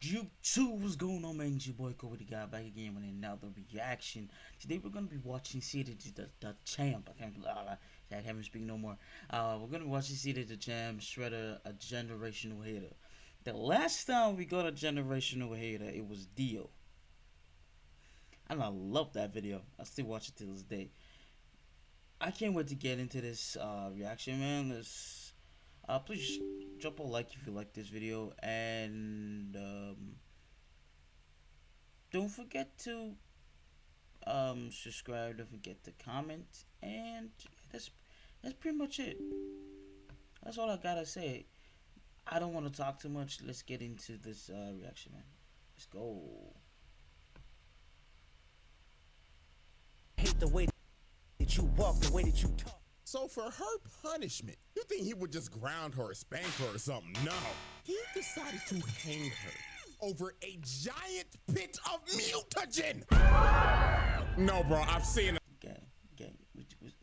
YouTube, what's going on, man? It's your boy Kobe the guy back again with another reaction. Today we're gonna be watching Cjdachamp. I can't speak no more. We're gonna be watching Cjdachamp, Shredder, a generational hater. The last time we got a generational hater, it was Dio, and I love that video. I still watch it to this day. I can't wait to get into this reaction, man. Please drop a like if you like this video, and don't forget to subscribe. Don't forget to comment, and that's pretty much it. That's all I gotta say. I don't want to talk too much. Let's get into this reaction, man. Let's go. Hate the way that you walk, the way that you talk. So for her punishment, you think he would just ground her or spank her or something? No. He decided to hang her over a giant pit of mutagen. No, bro, I've seen it. Gang.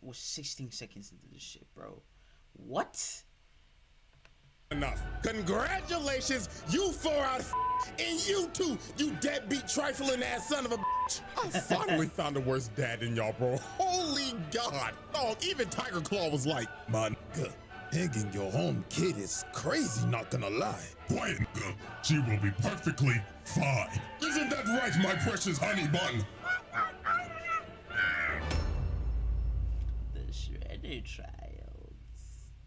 We're 16 seconds into this shit, bro. What? Enough. Congratulations, you 4 out of and you too, you deadbeat trifling ass son of a bitch. I finally found the worst dad in y'all, bro. Holy God. Oh, even Tiger Claw was like, my nigga, hanging your own kid is crazy, not gonna lie. Quiet, nigga. She will be perfectly fine. Isn't that right, my precious honey bun? The Shredder trials.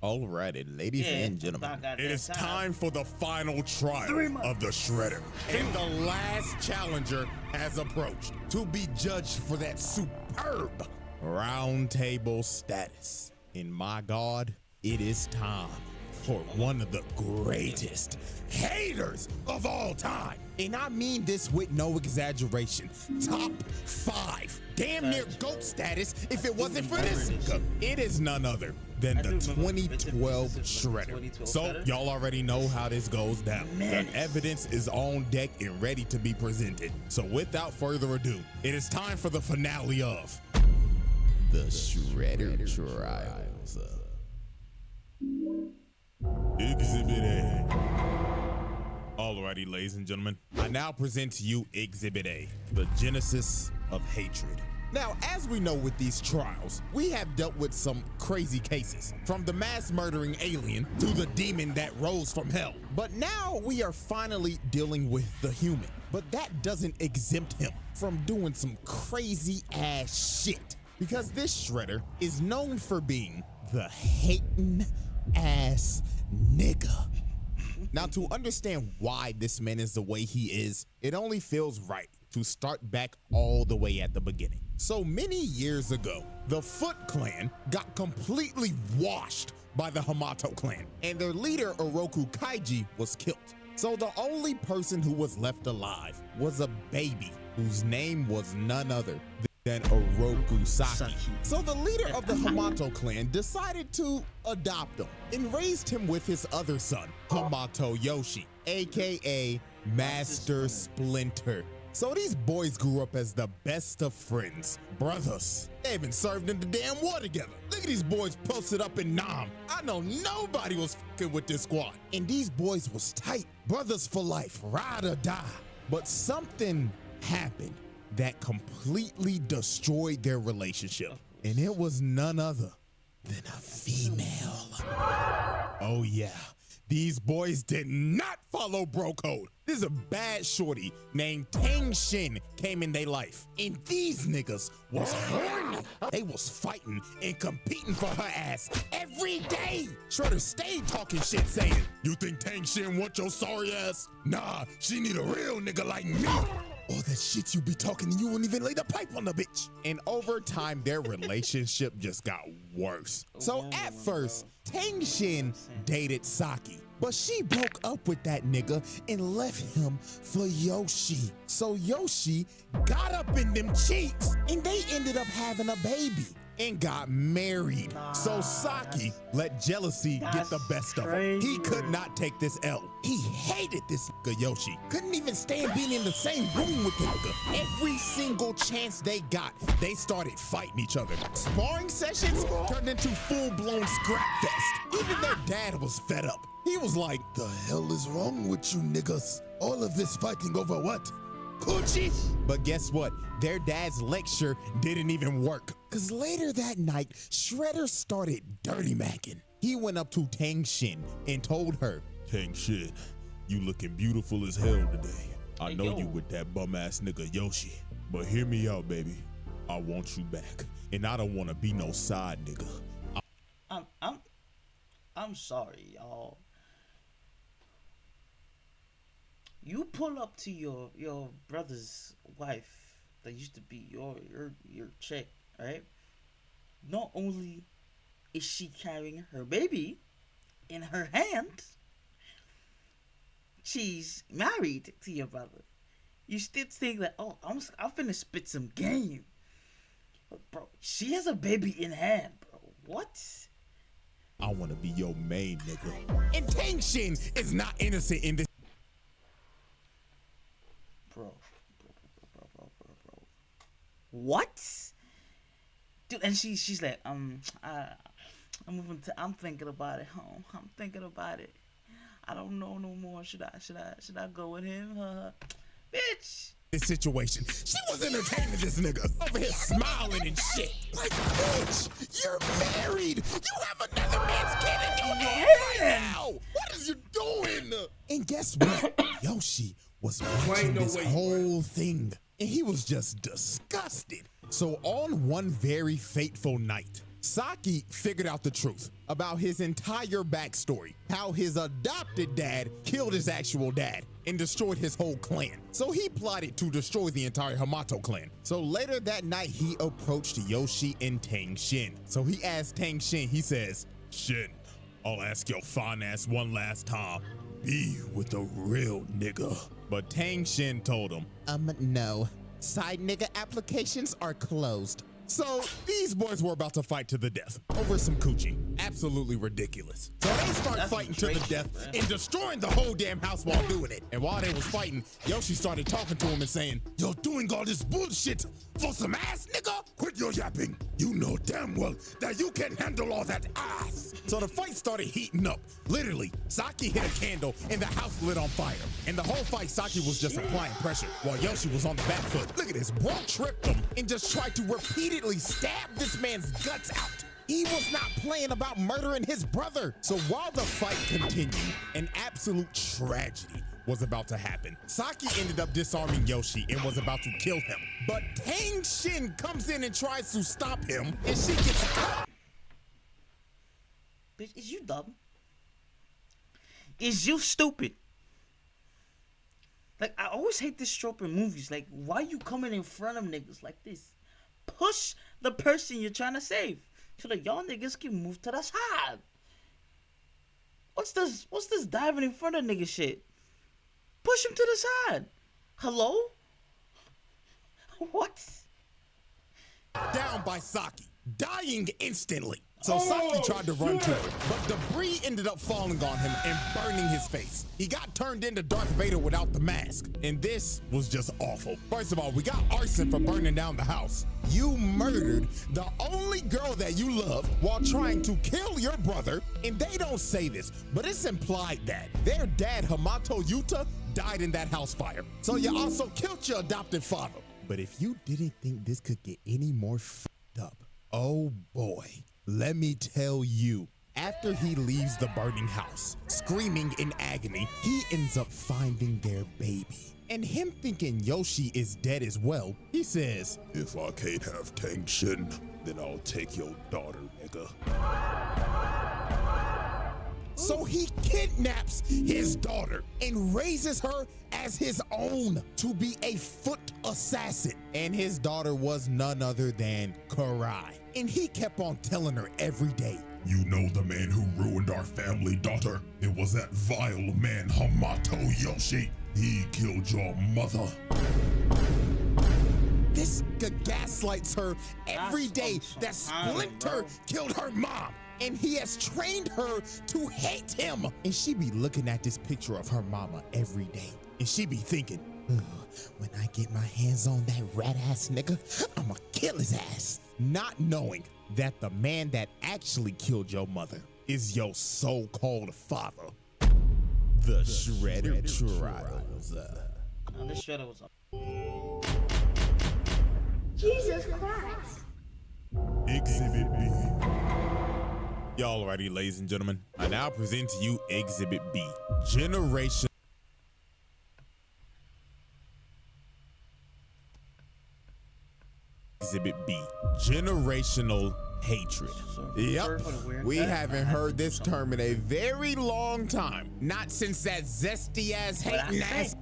Alrighty, ladies and gentlemen, it is time for the final trial of the Shredder. And the last challenger has approached to be judged for that superb round table status. And my God, it is time for one of the greatest haters of all time. And I mean this with no exaggeration. Top 5. Damn near GOAT status if it wasn't for this. It is none other than the 2012 Shredder. So y'all already know how this goes down. The evidence is on deck and ready to be presented. So without further ado, it is time for the finale of the Shredder trials. Exhibit A. Alrighty, ladies and gentlemen, I now present to you Exhibit A, the genesis of hatred. Now, as we know with these trials, we have dealt with some crazy cases, from the mass murdering alien to the demon that rose from hell. But now we are finally dealing with the human. But that doesn't exempt him from doing some crazy ass shit, because this Shredder is known for being the hating ass nigga. Now, to understand why this man is the way he is, it only feels right to start back all the way at the beginning. So many years ago, the Foot Clan got completely washed by the Hamato clan, and their leader, Oroku Kaiji, was killed. So the only person who was left alive was a baby whose name was none other than Oroku Saki. So the leader of the Hamato clan decided to adopt him and raised him with his other son, Hamato Yoshi, aka Master Splinter. So these boys grew up as the best of friends, brothers. They even served in the damn war together. Look at these boys posted up in Nam. I know nobody was fucking with this squad. And these boys was tight, brothers for life, ride or die. But something happened that completely destroyed their relationship. And it was none other than a female. Oh yeah, these boys did not follow bro code. This is a bad shorty named Tang Shin came in their life. And these niggas was horny. They was fighting and competing for her ass every day. Shredder stayed talking shit saying, you think Tang Shin want your sorry ass? Nah, she need a real nigga like me. All that shit you be talking and you won't even lay the pipe on the bitch. And over time, their relationship just got worse. So at first, Tang Shin dated Saki, but she broke up with that nigga and left him for Yoshi. So Yoshi got up in them cheeks and they ended up having a baby and got married. So Saki let jealousy get the best of him. He could not take this L. He hated this nigga Yoshi. Couldn't even stand being in the same room with the nigga. Every single chance they got, they started fighting each other. Sparring sessions turned into full-blown scrap fest. Even their dad was fed up. He was like, the hell is wrong with you niggas? All of this fighting over what? Coochie? But guess what? Their dad's lecture didn't even work. Cause later that night, Shredder started dirty macking. He went up to Tang Shin and told her, Tang Shin, you looking beautiful as hell today. I Hey, know yo. you with that bum ass nigga Yoshi, but hear me out, baby. I want you back, and I don't want to be no side nigga. I'm sorry, y'all. You pull up to your brother's wife that used to be your chick, right? Not only is she carrying her baby in her hand, she's married to your brother. You still think that, oh, I'm finna spit some game. But bro, she has a baby in hand, bro. What? I want to be your main nigga. And Tang Shin is not innocent in this. Bro. What? Dude, and she's like, I'm thinking about it, home. I'm thinking about it. I don't know no more. Should I go with him? Bitch. This situation. She was entertaining this nigga over here smiling and shit. Like, bitch, you're married. You have another man's kid in your hand right now. What is you doing? And guess what? Yoshi was watching this whole thing, and he was just disgusted. So on one very fateful night, Saki figured out the truth about his entire backstory, how his adopted dad killed his actual dad and destroyed his whole clan. So he plotted to destroy the entire Hamato clan. So later that night, he approached Yoshi and Tang Shin. So he asked Tang Shin, he says, Shin, I'll ask your fine ass one last time. Be with a real nigga. but Tang Shin told him, no, side nigga applications are closed. So these boys were about to fight to the death over some coochie. Absolutely ridiculous. So they start That's fighting to the betrayal, death man. and destroying the whole damn house while doing it. And while they was fighting, Yoshi started talking to him and saying, You're doing all this bullshit for some ass, nigga? Quit your yapping. You know damn well that you can handle all that ass. so the fight started heating up. Literally, Saki hit a candle and the house lit on fire. And the whole fight, Saki was just applying pressure while Yoshi was on the back foot. Look at this, bro tripped him and just tried to repeatedly stab this man's guts out. He was not playing about murdering his brother. So while the fight continued, an absolute tragedy was about to happen. Saki ended up disarming Yoshi and was about to kill him. But Tang Shin comes in and tries to stop him, and she gets caught. Bitch, is you dumb? Is you stupid? Like, I always hate this trope in movies. Like, why you coming in front of niggas like this? Push the person you're trying to save so that y'all niggas can move to the side. What's this diving in front of nigga shit? Push him to the side. Hello? What? Down by Saki, dying instantly. So Saki tried to run to him, but debris ended up falling on him and burning his face. He got turned into Darth Vader without the mask, and this was just awful. First of all, we got arson for burning down the house. You murdered the only girl that you love while trying to kill your brother, and they don't say this, but it's implied that their dad, Hamato Yuta, died in that house fire. So you also killed your adopted father. But if you didn't think this could get any more f***ed up, oh boy. Let me tell you, after he leaves the burning house, screaming in agony, he ends up finding their baby. And him thinking Yoshi is dead as well, he says, If I can't have Tang Shin, then I'll take your daughter, nigga. so he kidnaps his daughter and raises her as his own to be a foot assassin. And his daughter was none other than Karai. And he kept on telling her every day, You know the man who ruined our family, daughter? It was that vile man, Hamato Yoshi. He killed your mother. this gaslights her every day that Splinter killed her mom. And he has trained her to hate him. And she be looking at this picture of her mama every day. And she be thinking, when I get my hands on that rat ass nigga, I'ma kill his ass. Not knowing that the man that actually killed your mother is your so-called father. The Shredder Trial. was This shredder was up. Jesus Christ. Exhibit B. Y'all alrighty, ladies and gentlemen. I now present to you Exhibit B. Generation. Exhibit B. Generational hatred. Yep, we haven't heard this term in a very long time. Not since that zesty ass hating ass.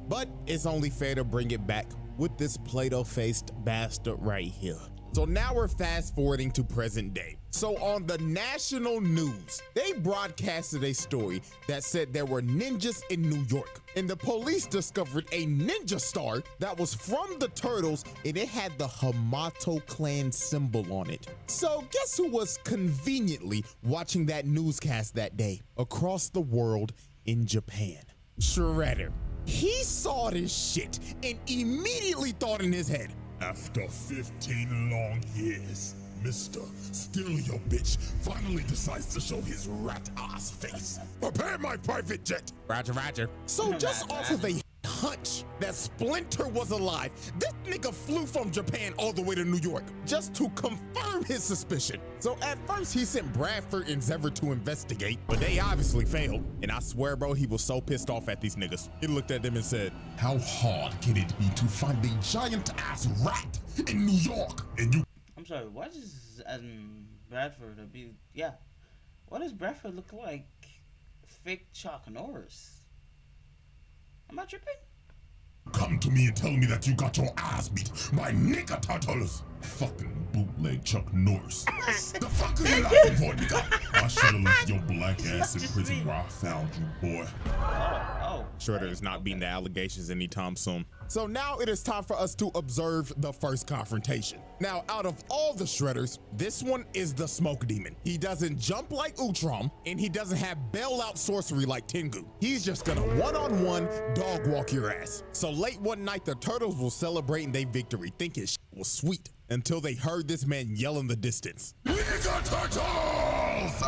But it's only fair to bring it back with this Play-Doh-faced bastard right here. So now we're fast forwarding to present day. So on the national news, they broadcasted a story that said there were ninjas in New York, and the police discovered a ninja star that was from the Turtles, and it had the Hamato clan symbol on it. So guess who was conveniently watching that newscast that day across the world in Japan? Shredder. He saw this shit and immediately thought in his head, After 15 long years, Mr. Steal Your Bitch finally decides to show his rat ass face. Prepare my private jet. Roger, Roger. So just off of a hunch that Splinter was alive, this nigga flew from Japan all the way to New York just to confirm his suspicion. So at first he sent Bradford and Zever to investigate, but they obviously failed. And I swear, bro, he was so pissed off at these niggas. He looked at them and said, How hard can it be to find a giant ass rat in New York? And you I'm sorry, why does Bradford be, yeah, why does Bradford look like fake Chuck Norris? Am I tripping? come to me and tell me that you got your ass beat by nigga turtles. Fucking bootleg Chuck Norris. The fuck are you laughing for, nigga? I should've left your black ass in prison where I found you, boy. Shredder is not beating the allegations anytime soon. So now it is time for us to observe the first confrontation. Now, out of all the Shredders, this one is the smoke demon. He doesn't jump like Utrom, and he doesn't have bailout sorcery like Tengu. He's just gonna one-on-one dog walk your ass. So late one night, the turtles will celebrate their victory, thinking shit was sweet, until they heard this man yell in the distance. Nigga turtles!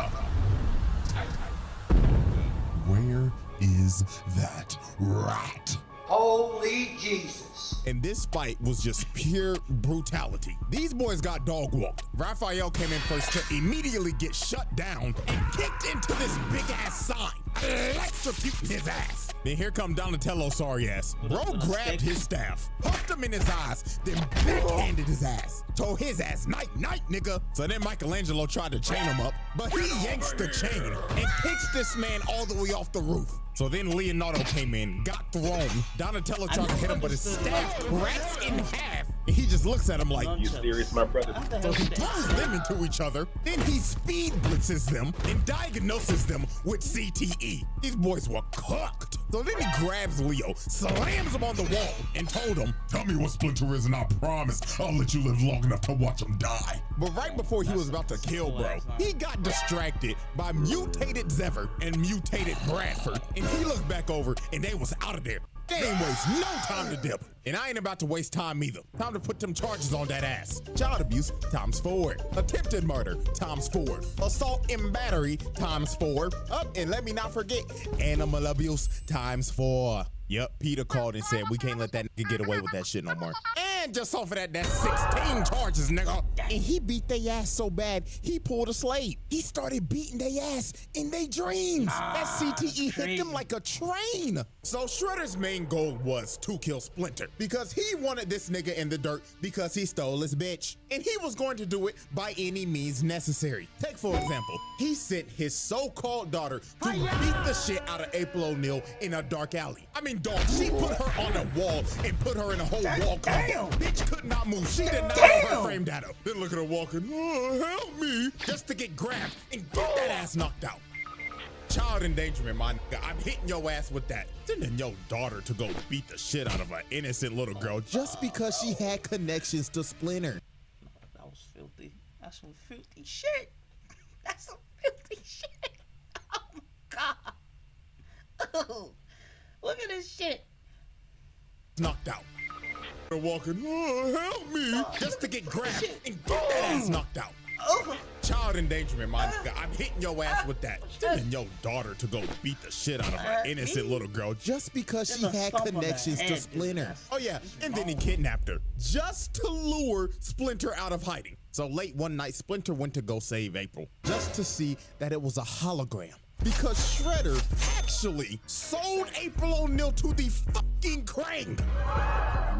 Where is that rat? Holy Jesus. And this fight was just pure brutality. These boys got dog walked. Raphael came in first to immediately get shut down and kicked into this big ass sign, electrocuting his ass. Then here come Donatello, sorry ass. Bro grabbed his staff, pumped him in his eyes, then backhanded his ass. Told his ass, night, night, nigga. So then Michelangelo tried to chain him up, but he yanks the chain and kicks this man all the way off the roof. So then Leonardo came in, got thrown. Donatello tried to hit him, but his staff cracks in half. And he just looks at him like, You serious, my brother? so he throws them into each other. Then he speed blitzes them and diagnoses them with CTE. These boys were cooked. So then he grabs Leo, slams him on the wall, and told him, Tell me what Splinter is and I promise I'll let you live long enough to watch him die. but right before he was about to kill bro, he got distracted by mutated Zever and mutated Bradford. And he looked back over and they was out of there. They ain't waste no time to dip. And I ain't about to waste time either. Time to put them charges on that ass. Child abuse ×4. Attempted murder ×4. Assault and battery ×4. And let me not forget, animal abuse ×4. Yep, Peter called and said we can't let that nigga get away with that shit no more. And just off of that, that's 16 charges, nigga. And he beat their ass so bad, he pulled a slave. He started beating their ass in their dreams. That CTE hit them like a train. So Shredder's main goal was to kill Splinter because he wanted this nigga in the dirt because he stole his bitch. And he was going to do it by any means necessary. Take for example, he sent his so-called daughter to beat the shit out of April O'Neil in a dark alley. I mean, dog, she put her on a wall and put her in a whole wall combo. Bitch could not move. She did not know her frame data. Then look at her walking, oh, help me, just to get grabbed and get that ass knocked out. Child endangerment, my nigga. I'm hitting your ass with that. Sending your daughter to go beat the shit out of an innocent little girl just because she had connections to Splinter. That was filthy. That's some filthy shit. That's some filthy shit. Oh my god. Oh, look at this shit. Knocked out. They're walking, oh, help me, just to get grabbed and get that ass knocked out. child endangerment, my nigga. I'm hitting your ass with that. Telling your daughter to go beat the shit out of an innocent little girl just because she had connections to Splinter. Oh yeah, and then he kidnapped her just to lure Splinter out of hiding. So late one night, Splinter went to go save April just to see that it was a hologram. Because Shredder actually sold April O'Neil to the fucking Krang.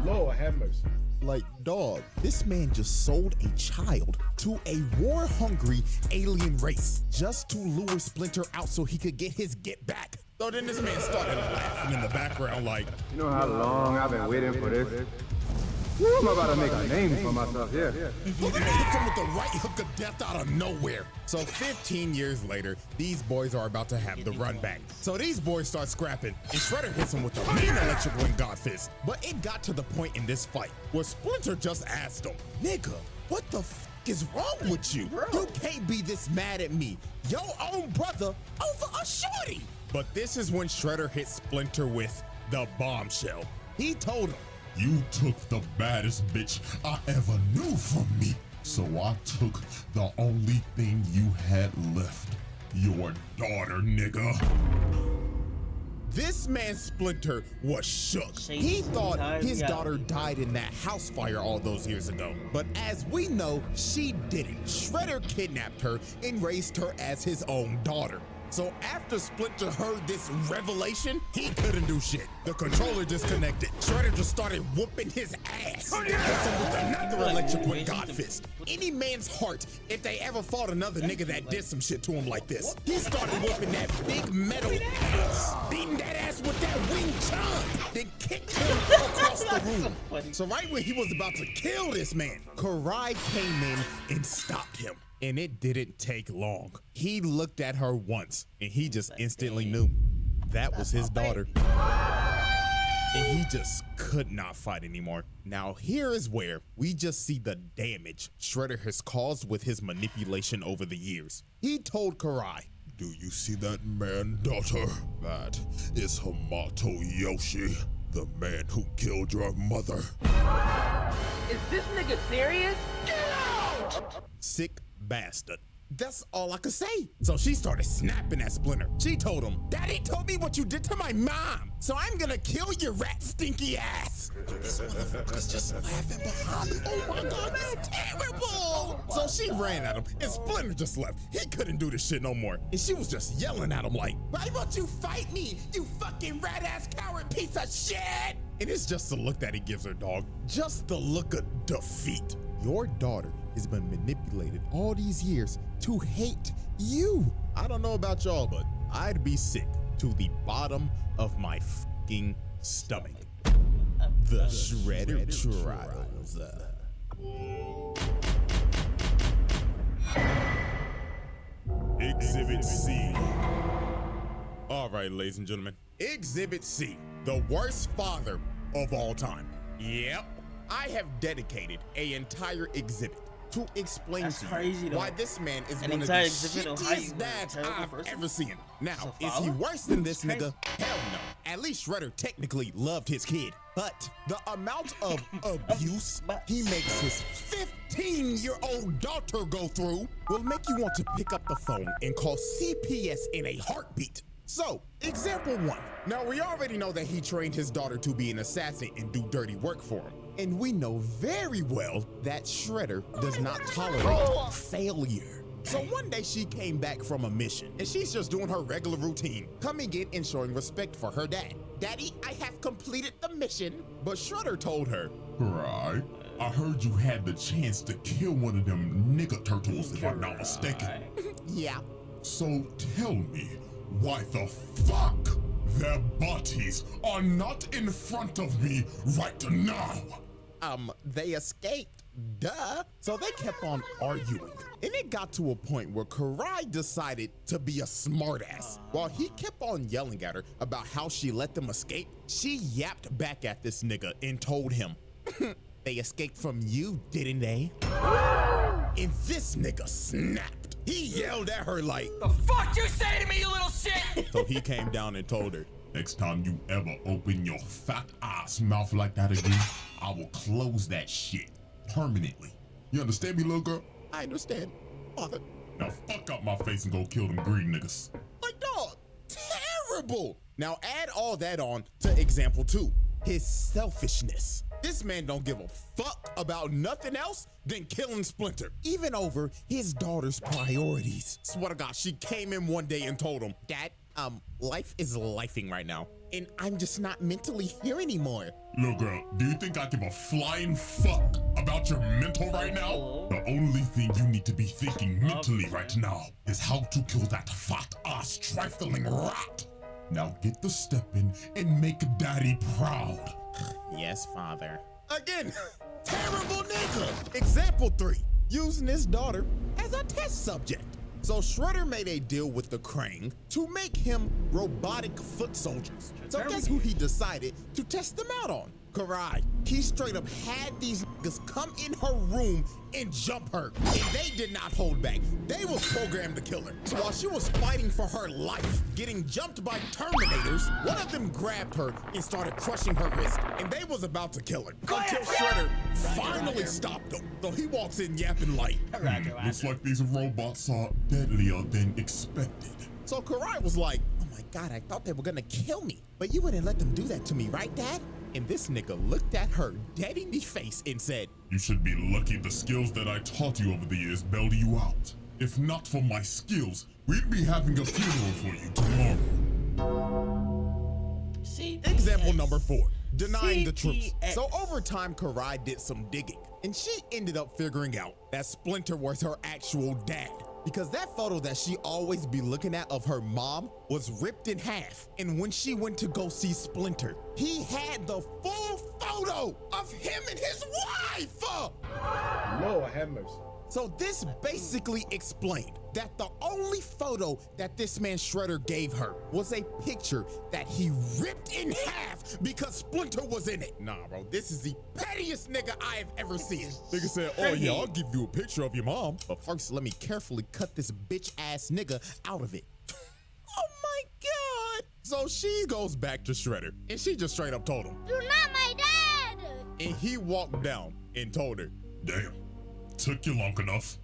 Lord have mercy. Like, dog, this man just sold a child to a war-hungry alien race just to lure Splinter out so he could get his get back. So then this man started laughing in the background like, You know how long I've been waiting for this? Woo, I'm about to make a name for myself here. look at him with the right hook of death out of nowhere. So 15 years later, these boys are about to have the run back. So these boys start scrapping, and Shredder hits him with a mean electric wing god fist. But it got to the point in this fight where Splinter just asked him, nigga, what the f is wrong with you? You can't be this mad at me, your own brother, over a shorty. But this is when Shredder hit Splinter with the bombshell. He told him, You took the baddest bitch I ever knew from me. So I took the only thing you had left. Your daughter, nigga. this man Splinter was shook. He thought his daughter died in that house fire all those years ago. But as we know, she didn't. Shredder kidnapped her and raised her as his own daughter. So after Splinter heard this revelation, he couldn't do shit. The controller disconnected. Shredder just started whooping his ass. Hits him with another electric with God Fist. Any man's heart if they ever fought another nigga that did some shit to him like this. He started whooping that big metal ass, beating that ass with that wing chun, then kicked him across the room. So right when he was about to kill this man, Karai came in and stopped him. And it didn't take long. He looked at her once and he just instantly knew that was his daughter. And he just could not fight anymore. Now here is where we just see the damage Shredder has caused with his manipulation over the years. He told Karai, Do you see that man, daughter? That is Hamato Yoshi, the man who killed your mother. Is this nigga serious? Get out! Sick bastard. That's all I could say. So she started snapping at Splinter. She told him, Daddy told me what you did to my mom, so I'm gonna kill your rat stinky ass. This motherfucker's just laughing behind me. Oh my God, that's terrible. So she ran at him and Splinter just left. He couldn't do this shit no more. And she was just yelling at him like, why won't you fight me, you fucking rat ass coward piece of shit? And it's just the look that he gives her, dog. Just the look of defeat. Your daughter has been manipulated all these years to hate you. I don't know about y'all, but I'd be sick to the bottom of my fucking stomach. The Shredder Trials. Exhibit C. All right, ladies and gentlemen. Exhibit C, the worst father of all time. Yep. I have dedicated an entire exhibit to explain to you why this man is one of the shittiest dads I've ever seen. Now, is he worse than this nigga? Hell no. At least Shredder technically loved his kid. But the amount of abuse he makes his 15-year-old daughter go through will make you want to pick up the phone and call CPS in a heartbeat. So, example one. Now, we already know that he trained his daughter to be an assassin and do dirty work for him. And we know very well that Shredder does not tolerate failure. So one day she came back from a mission and she's just doing her regular routine, coming in and showing respect for her dad. Daddy, I have completed the mission. But Shredder told her, Right. I heard you had the chance to kill one of them nigga turtles, if I'm not mistaken. yeah. So tell me, why the fuck their bodies are not in front of me right now? They escaped, duh. So they kept on arguing. And it got to a point where Karai decided to be a smartass. While he kept on yelling at her about how she let them escape, she yapped back at this nigga and told him, they escaped from you, didn't they? And this nigga snapped. He yelled at her like, The fuck you say to me, you little shit? So he came down and told her, Next time you ever open your fat ass mouth like that again, I will close that shit permanently. You understand me, little girl? I understand. Father, now fuck out my face and go kill them green niggas. Like, dog, terrible. Now add all that on to example 2, his selfishness. This man don't give a fuck about nothing else than killing Splinter, even over his daughter's priorities. Swear to God, she came in one day and told him, Dad, life is lifing right now, and I'm just not mentally here anymore. Little girl, do you think I give a flying fuck about your mental right now? The only thing you need to be thinking mentally right now is how to kill that fat ass trifling rat. Now get the step in and make daddy proud. Yes, Father. Again, terrible nigga. Example 3, using his daughter as a test subject. So Shredder made a deal with the Krang to make him robotic foot soldiers. So guess who he decided to test them out on? Karai. He straight up had these niggas come in her room and jump her, and they did not hold back. They was programmed to kill her. So while she was fighting for her life, getting jumped by Terminators, one of them grabbed her and started crushing her wrist, and they was about to kill her. Until Shredder finally stopped them. So he walks in yapping like, Looks like these robots are deadlier than expected. So Karai was like, oh my God, I thought they were gonna kill me, but you wouldn't let them do that to me, right, Dad? And this nigga looked at her dead in the face and said, You should be lucky the skills that I taught you over the years bailed you out. If not for my skills, we'd be having a funeral for you tomorrow. Example number 4, denying the truth. So over time, Karai did some digging, and she ended up figuring out that Splinter was her actual dad. Because that photo that she always be looking at of her mom was ripped in half. And when she went to go see Splinter, he had the full photo of him and his wife. Lord have mercy. So this basically explained that the only photo that this man Shredder gave her was a picture that he ripped in half because Splinter was in it. Nah, bro, this is the pettiest nigga I have ever seen. Nigga said, oh yeah, I'll give you a picture of your mom, but first let me carefully cut this bitch ass nigga out of it. Oh my God. So she goes back to Shredder and she just straight up told him, You're not my dad! and he walked down and told her, Damn, took you long enough.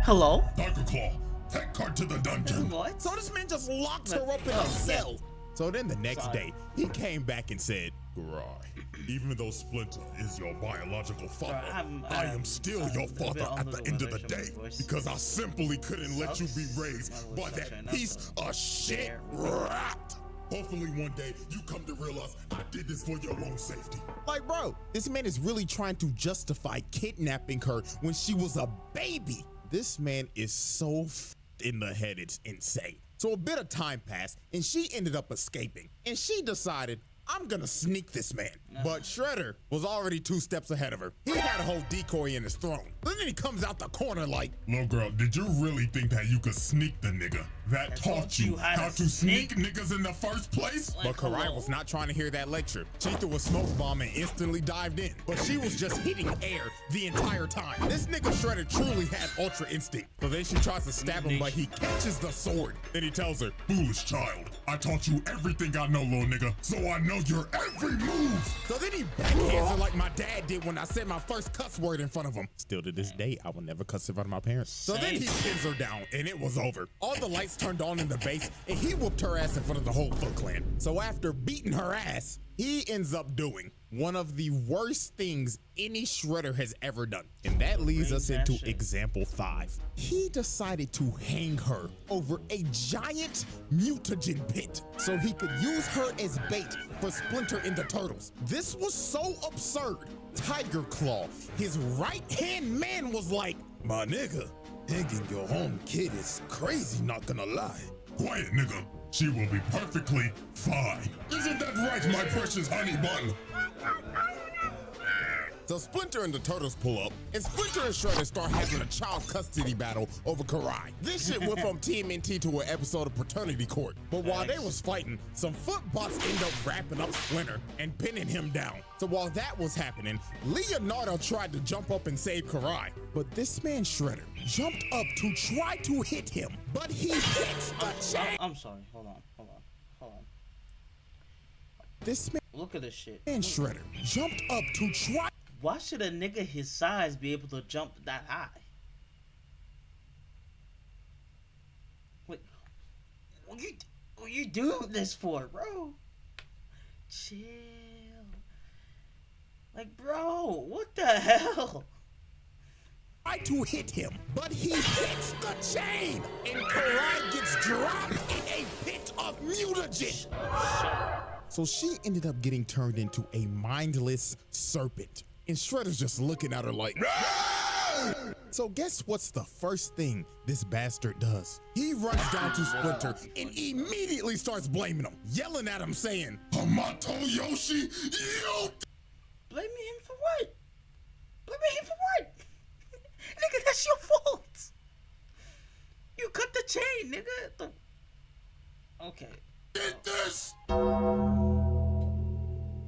Hello? Tiger Claw, take her to the dungeon. What? so this man just locked her up in a cell. So then the next day, he came back and said, Right. Even though Splinter is your biological father, I am still your a father bit at the under end the of the vibration of day my voice. because I simply couldn't let you be raised by that piece of shit rat. Hopefully one day you come to realize I did this for your own safety. like, bro, this man is really trying to justify kidnapping her when she was a baby. This man is so in the head, it's insane. So a bit of time passed and she ended up escaping, and she decided, I'm gonna sneak this man. But Shredder was already 2 steps ahead of her. He had a whole decoy in his throne. Then he comes out the corner like, Little girl, did you really think that you could sneak the nigga that taught you how to sneak niggas in the first place? but Karai was not trying to hear that lecture. She threw a smoke bomb and instantly dived in. But she was just hitting air the entire time. This nigga Shredder truly had ultra instinct. So then she tries to stab him, but he catches the sword. Then he tells her, Foolish child, I taught you everything I know, little nigga, so I know your every move. so then he backhands her like my dad did when I said my first cuss word in front of him. Still to this day, I will never cuss in front of my parents. So then he pins her down and it was over. All the lights turned on in the base and he whooped her ass in front of the whole Foot Clan. So after beating her ass, he ends up doing one of the worst things any Shredder has ever done. And that leads us into example 5. He decided to hang her over a giant mutagen pit so he could use her as bait for Splinter and the Turtles. This was so absurd. Tiger Claw, his right-hand man, was like, my nigga, hanging your own kid is crazy, not gonna lie. Quiet, nigga. She will be perfectly fine. Isn't that right, my precious honey bun? So Splinter and the Turtles pull up, and Splinter and Shredder start having a child custody battle over Karai. This shit went from TMNT to an episode of Paternity Court. But while they was fighting, some footbots end up wrapping up Splinter and pinning him down. So while that was happening, Leonardo tried to jump up and save Karai. But this man Shredder jumped up to try to hit him, but he hits the chain. I'm sorry. Hold on. This Look at this shit. man Shredder jumped up to try. Why should a nigga his size be able to jump that high? What you doing this for, bro? Chill. Like, bro, what the hell? Try to hit him, but he hits the chain, and Karai gets dropped in a pit of mutagen. So she ended up getting turned into a mindless serpent, and Shredder's just looking at her like, no! So guess what's the first thing this bastard does? He runs down to Splinter and immediately starts blaming him, yelling at him saying, Hamato Yoshi, you... Blame him for what? Blame him for what? Nigga, that's your fault. You cut the chain, nigga. Okay. Did this?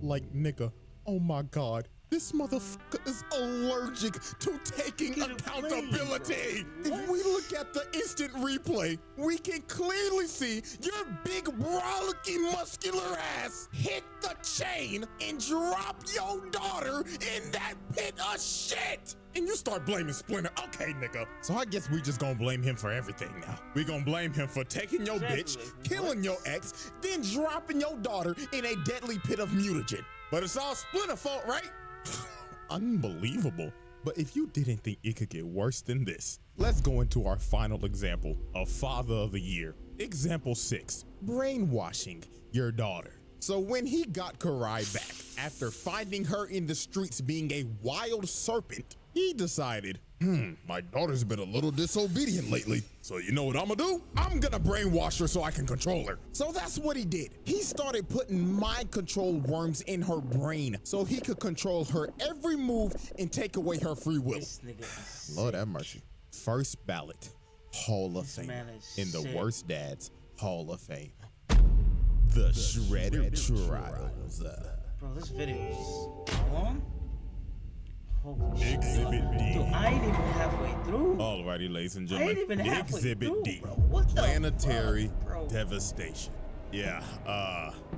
Like, nigga, oh my God. This motherfucker is allergic to taking accountability. If we look at the instant replay, we can clearly see your big, brolicky, muscular ass hit the chain and drop your daughter in that pit of shit. And you start blaming Splinter. Okay, nigga. So I guess we just gonna blame him for everything now. We gonna blame him for taking your bitch, killing your ex, then dropping your daughter in a deadly pit of mutagen. But it's all Splinter's fault, right? Unbelievable. But if you didn't think it could get worse than this, let's go into our final example of Father of the Year. Example 6, brainwashing your daughter. So when he got Karai back, after finding her in the streets being a wild serpent, he decided, my daughter's been a little disobedient lately. So you know what I'm gonna do? I'm gonna brainwash her so I can control her. So that's what he did. He started putting mind control worms in her brain so he could control her every move and take away her free will. Lord have mercy. First ballot, Hall of Fame in the Worst Dads Hall of Fame. The Shredder Trials. Bro, this video is long. Exhibit D. Dude, I ain't even halfway through. Alrighty, ladies and I ain't gentlemen. even halfway Exhibit through, D. bro. What the Planetary fuck, bro? devastation. Yeah,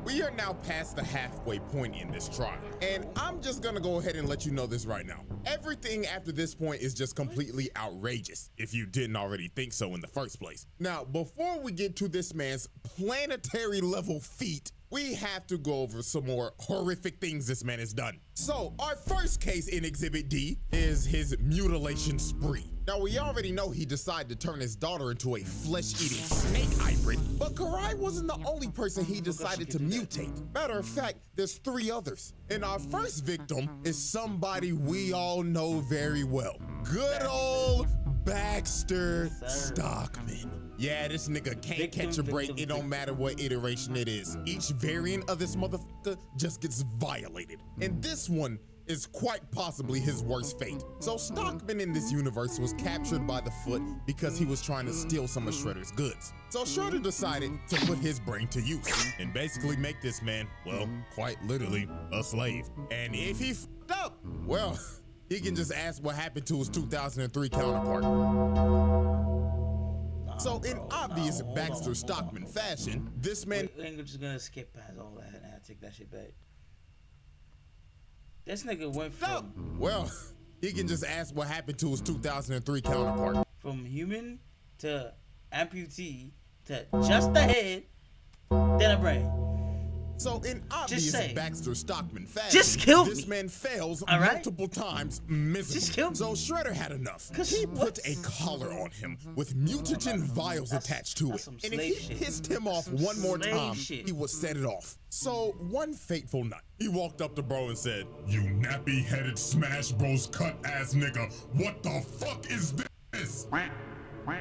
we are now past the halfway point in this trial. And I'm just gonna go ahead and let you know this right now. Everything after this point is just completely outrageous, if you didn't already think so in the first place. Now, before we get to this man's planetary level feat, we have to go over some more horrific things this man has done. So, our first case in Exhibit D is his mutilation spree. Now, we already know he decided to turn his daughter into a flesh-eating snake hybrid, but Karai wasn't the only person he decided to mutate. Matter of fact, there's 3 others. And our first victim is somebody we all know very well. Good old Baxter Stockman. Yeah, this nigga can't catch a break. It don't matter what iteration it is. Each variant of this motherfucker just gets violated. And this one is quite possibly his worst fate. So Stockman in this universe was captured by the Foot because he was trying to steal some of Shredder's goods. So Shredder decided to put his brain to use and basically make this man, well, quite literally, a slave. And if he f***ed up, well, he can just ask what happened to his 2003 counterpart. So in obvious Baxter Stockman fashion, this man... Wait, we're just gonna skip past all that and I take that shit back. This nigga went from... Well, he can just ask what happened to his 2003 counterpart. From human to amputee to just a head, then a brain. So in obvious Baxter Stockman fashion, just kill me. This man fails right? multiple times miserably. Just kill me. So Shredder had enough. He put a collar on him with mutagen vials attached to it. And if he pissed him off one more time, he would set it off. So one fateful night, he walked up to bro and said, You nappy-headed Smash Bros cut-ass nigga, what the fuck is this?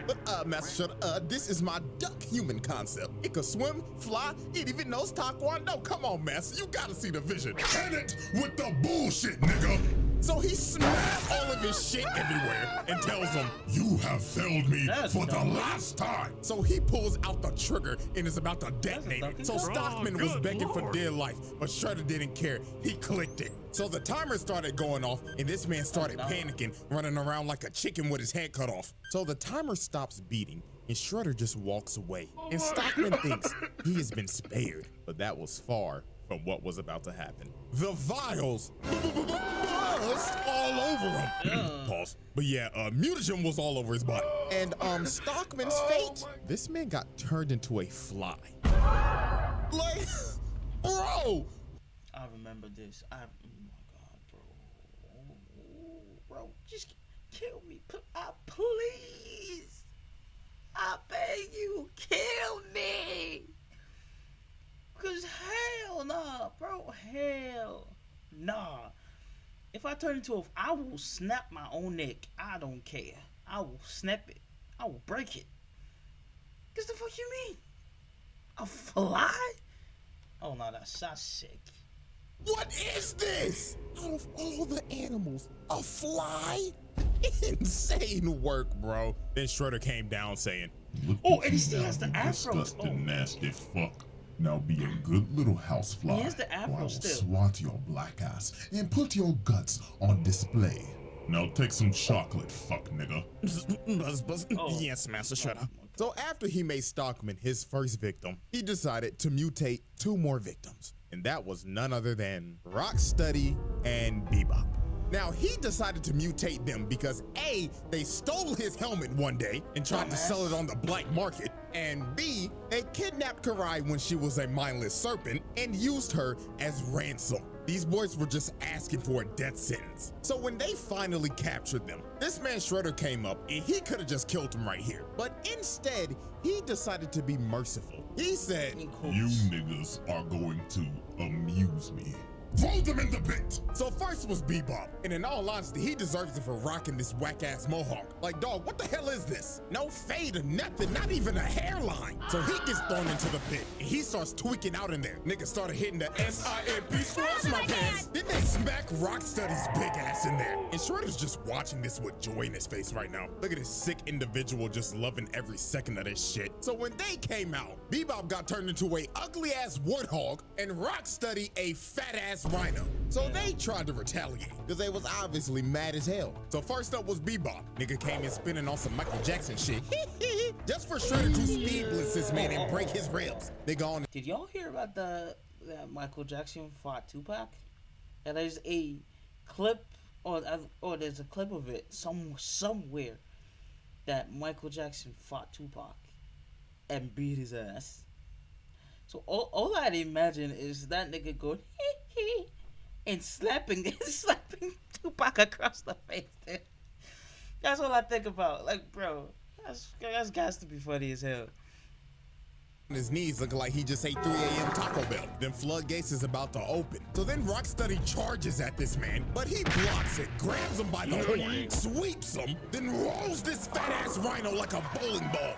But Master Shredder, this is my duck human concept. It can swim, fly, it even knows taekwondo. Come on, Master, you gotta see the vision. Hit it with the bullshit, nigga. So he smashed all of his shit everywhere and tells him, You have failed me for the last time. So he pulls out the trigger and is about to detonate it. So Stockman was begging for dear life, but Shredder didn't care. He clicked it. So the timer started going off and this man started panicking, running around like a chicken with his head cut off. So the timer stops beating and Shredder just walks away. And Stockman thinks he has been spared, but that was far from what was about to happen. The vials dust all over him. Pause. But yeah, mutagen was all over his body. And Stockman's fate, this man got turned into a fly. Like, bro. I remember this. Oh my god, bro. Bro, just kill me. Please. I beg you, kill me. Cause hell nah, bro. Hell nah. If I turn into I will snap my own neck. I don't care. I will snap it. I will break it. Cause the fuck you mean? A fly? Oh no, that's sick. What is this? Out of all the animals, a fly? Insane work, bro. Then Shredder came down saying, Oh, and he still has the afro. Disgusting, nasty fuck. Now be a good little housefly. He has the afro or I will still. swat your black ass and put your guts on display. Now take some chocolate, fuck nigga. Yes, Master Shredder. So after he made Stockman his first victim, he decided to mutate 2 more victims. And that was none other than Rocksteady and Bebop. Now, he decided to mutate them because A, they stole his helmet one day and tried to sell it on the black market, and B, they kidnapped Karai when she was a mindless serpent and used her as ransom. These boys were just asking for a death sentence. So when they finally captured them, this man Shredder came up and he could have just killed them right here. But instead, he decided to be merciful. He said, You niggas are going to amuse me. Throw them in the pit! So first was Bebop, and in all honesty, he deserves it for rocking this whack-ass mohawk. Like, dog, what the hell is this? No fade or nothing, not even a hairline. So he gets thrown into the pit, and he starts tweaking out in there. Niggas started hitting the SIMP scratch my pants. Then they smack Rocksteady's big ass in there. And Shredder's just watching this with joy in his face right now. Look at this sick individual just loving every second of this shit. So when they came out, Bebop got turned into a ugly-ass warthog, and Rocksteady a fat-ass rhino. So they tried to retaliate because they was obviously mad as hell. So first up was Bebop. Nigga came in spinning on some Michael Jackson shit. Just for Shredder to speed blitz this man and break his ribs. Nigga on. Did y'all hear about that Michael Jackson fought Tupac? And there's a clip, or there's a clip of it somewhere that Michael Jackson fought Tupac and beat his ass. So all I'd imagine is that nigga going and slapping Tupac across the face. Dude. That's all I think about. Like, bro, that's got to be funny as hell. His knees looking like he just ate 3 a.m. Taco Bell. Then floodgates is about to open. So then Rocksteady charges at this man, but he blocks it, grabs him by the horn, sweeps him, then rolls this fat ass rhino like a bowling ball.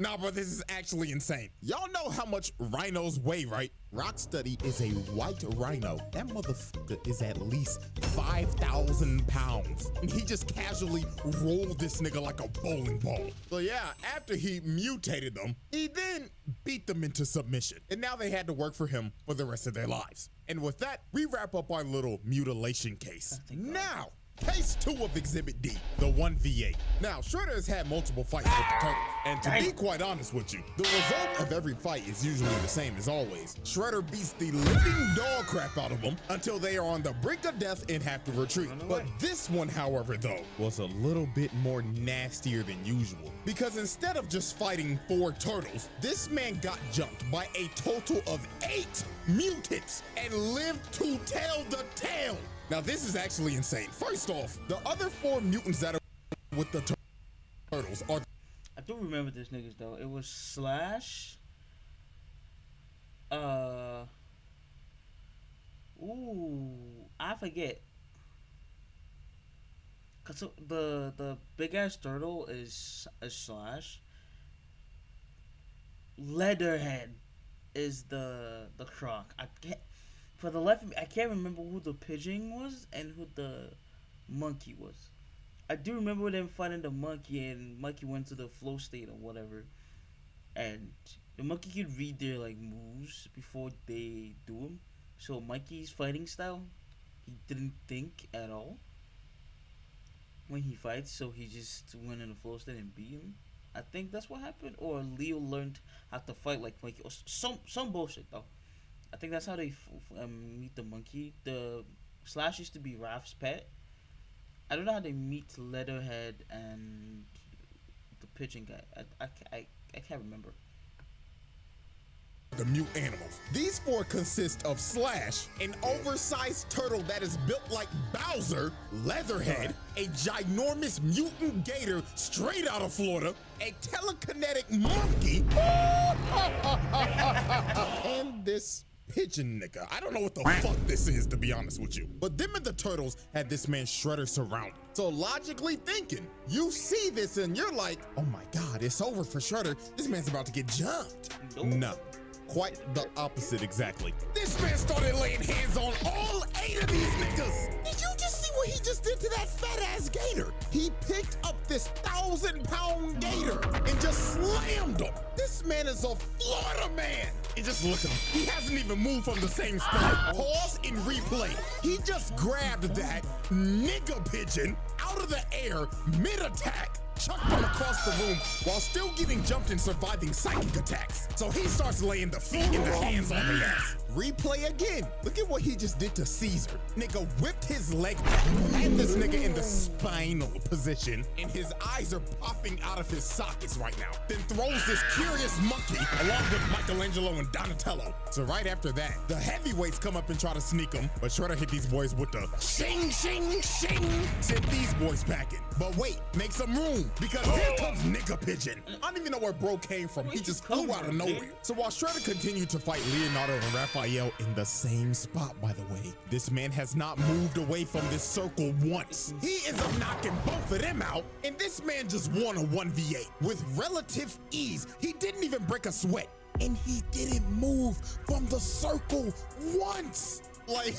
Nah, bro, this is actually insane. Y'all know how much rhinos weigh, right? Rocksteady is a white rhino. That motherfucker is at least 5,000 pounds. And he just casually rolled this nigga like a bowling ball. So yeah, after he mutated them, he then beat them into submission. And now they had to work for him for the rest of their lives. And with that, we wrap up our little mutilation case. Now, Case 2 of Exhibit D, the 1v8. Now, Shredder has had multiple fights with the Turtles, and to be quite honest with you, the result of every fight is usually the same as always. Shredder beats the living dog crap out of them until they are on the brink of death and have to retreat. But this one, however, though, was a little bit more nastier than usual. Because instead of just fighting 4 turtles, this man got jumped by a total of 8 mutants and lived to tell the tale. Now, this is actually insane. First off, the other 4 mutants that are with the turtles are... I do remember this niggas, though. It was Slash. I forget. Cause the big ass turtle is Slash. Leatherhead is the Croc. For the life of me, I can't remember who the pigeon was and who the monkey was. I do remember them fighting the monkey, and monkey went to the flow state or whatever. And the monkey could read their like moves before they do them. So monkey's fighting style, he didn't think at all when he fights. So he just went in the flow state and beat him. I think that's what happened. Or Leo learned how to fight like monkey. Or some bullshit though. I think that's how they meet the monkey. The Slash used to be Raph's pet, I don't know how they meet Leatherhead and the pigeon guy. I can't remember. The mute animals. These four consist of Slash, an oversized turtle that is built like Bowser, Leatherhead, a ginormous mutant gator straight out of Florida, a telekinetic monkey, and this pigeon nigga. I don't know what the fuck this is, to be honest with you. But them and the turtles had this man Shredder surrounded. So logically thinking, you see this and you're like, oh my God, it's over for Shredder. This man's about to get jumped. No. Quite the opposite, exactly. This man started laying hands on all 8 of these niggas. Did you just see what he just did to that fat ass gator? He picked up this 1,000-pound gator and just slammed him. This man is a Florida man. And just look at him. He hasn't even moved from the same spot. Pause and replay. He just grabbed that nigga pigeon out of the air mid-attack, chucked him across the room while still getting jumped and surviving psychic attacks. So he starts laying the feet and the hands on the ass. Replay again. Look at what he just did to Caesar. Nigga whipped his leg back, had this nigga in the spinal position, and his eyes are popping out of his sockets right now. Then throws this curious monkey along with Michelangelo and Donatello. So right after that, the heavyweights come up and try to sneak him, but Shredder hit these boys with the shing, shing, shing, sent these boys packing. But wait, make some room, because here comes Nigga Pigeon. I don't even know where bro came from. He just flew out of nowhere. So while Shredder continued to fight Leonardo and Raphael in the same spot, by the way, this man has not moved away from this circle once. He ends up knocking both of them out, and this man just won a 1v8 with relative ease. He didn't even break a sweat, and he didn't move from the circle once. Like,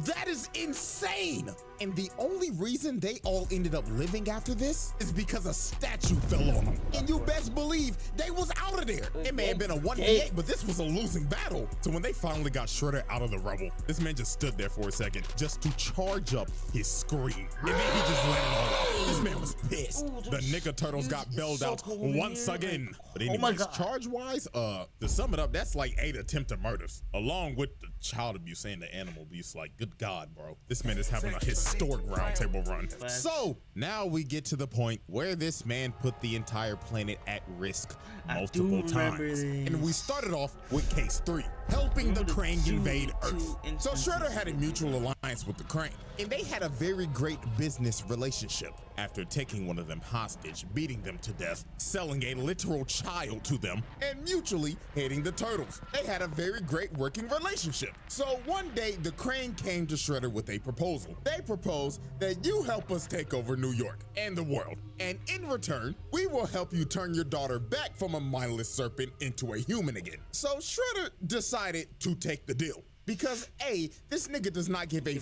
that is insane. And the only reason they all ended up living after this is because a statue fell on them. And you best believe they was out of there. It may have been a 1v8, but this was a losing battle. So when they finally got Shredder out of the rubble, this man just stood there for a second just to charge up his scream. And then he just let it all out. This man was pissed. The nigga turtles got bailed out once again. But anyways, charge-wise, to sum it up, that's like 8 attempted murders, along with the child abuse and the animal abuse. Like, good God, bro. This man is having a historic roundtable run. So now we get to the point where this man put the entire planet at risk multiple times. And we started off with case 3, helping the Krang invade Earth. So Shredder had a mutual alliance with the Krang, and they had a very great business relationship. After taking one of them hostage, beating them to death, selling a literal child to them, and mutually hating the turtles, they had a very great working relationship. So one day, the Krang came to Shredder with a proposal. They proposed that you help us take over New York and the world, and in return, we will help you turn your daughter back from a mindless serpent into a human again. So Shredder decided to take the deal. Because A, this nigga does not give a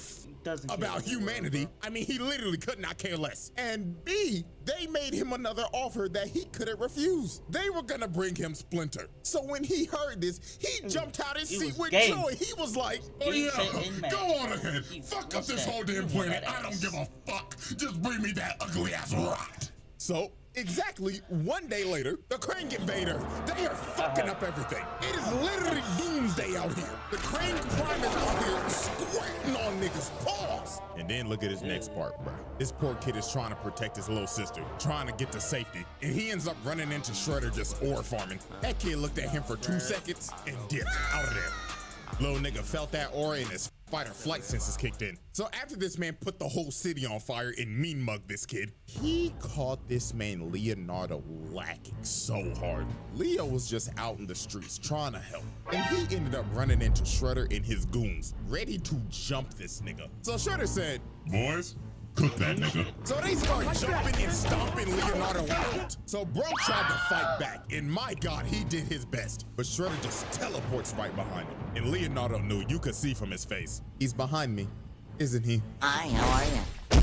about humanity. I mean, he literally could not care less. And B, they made him another offer that he couldn't refuse. They were gonna bring him Splinter. So when he heard this, he jumped out his seat with joy. He was like, oh yeah, go on ahead. Fuck up this whole damn planet. I don't give a fuck. Just bring me that ugly ass rock. So exactly one day later, the Krang invade Earth. They are fucking up everything. It is literally doomsday out here. The Krang prime is out here squirting on niggas' paws. And then look at his next part, bro. This poor kid is trying to protect his little sister, trying to get to safety, and he ends up running into Shredder just ore farming. That kid looked at him for 2 seconds and dipped out of there. Little nigga felt that aura and his fight or flight senses kicked in. So after this man put the whole city on fire and mean mugged this kid, he caught this man Leonardo lacking so hard. Leo was just out in the streets trying to help, and he ended up running into Shredder and his goons, ready to jump this nigga. So Shredder said, boys, cook that nigga. So they start jumping and stomping Leonardo out. So bro tried to fight back, and my God, he did his best. But Shredder just teleports right behind him. And Leonardo knew, you could see from his face, he's behind me, isn't he? Hi, how are you?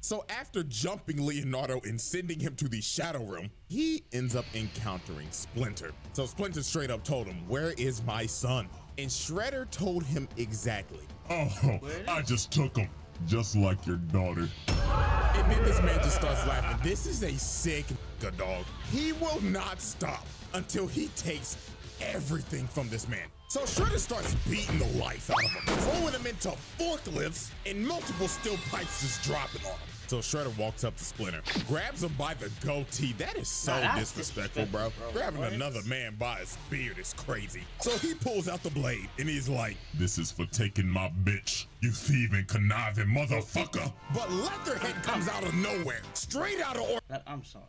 So after jumping Leonardo and sending him to the Shadow Realm, he ends up encountering Splinter. So Splinter straight up told him, where is my son? And Shredder told him exactly. Oh, I just took him. Just like your daughter. And then this man just starts laughing. This is a sick nigga, dog. He will not stop until he takes everything from this man. So Shredder starts beating the life out of him, throwing him into forklifts and multiple steel pipes just dropping on him. So Shredder walks up to Splinter, grabs him by the goatee. That is so disrespectful, bro. Grabbing another man by his beard is crazy. So he pulls out the blade and he's like, This is for taking my bitch, you thieving, conniving motherfucker. but Leatherhead comes out of nowhere, straight out of order. I'm sorry.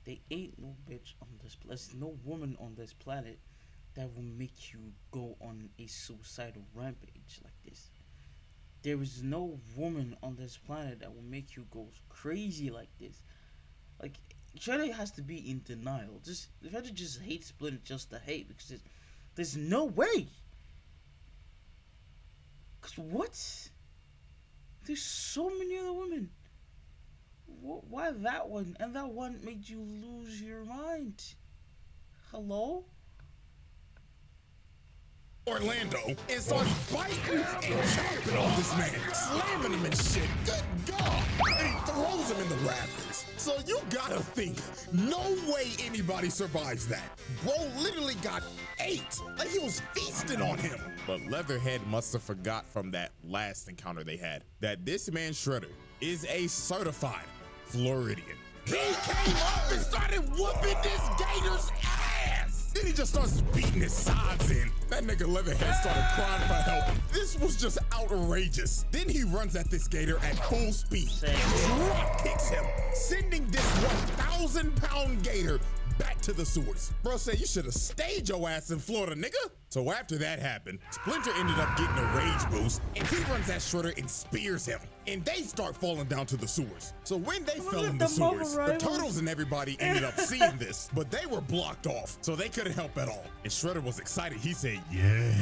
There ain't no bitch on this planet. There's no woman on this planet that will make you go on a suicidal rampage like this. There is no woman on this planet that will make you go crazy like this. Like, Shredder has to be in denial. Shredder just hates Splinter just to hate, because there's no way. Cause what? There's so many other women. Why that one? And that one made you lose your mind. Hello? Orlando and starts biting and chopping on this man, slamming him and shit. Good God! And he throws him in the rafters. So you gotta think, no way anybody survives that. Bro literally got ate, like he was feasting on him. But Leatherhead must have forgot from that last encounter they had that this man Shredder is a certified Floridian. He came up and started whooping this gator's ass. Then he just starts beating his sides in. That nigga Leatherhead started crying for help. This was just outrageous. Then he runs at this gator at full speed and drop kicks him, sending this 1,000-pound gator back to the sewers. Bro said, you should have stayed your ass in Florida, nigga. So after that happened, Splinter ended up getting a rage boost, and he runs at Shredder and spears him, and they start falling down to the sewers. So when they fell in the sewers, the Turtles and everybody ended up seeing this, but they were blocked off, so they couldn't help at all. And Shredder was excited. He said, Yeah,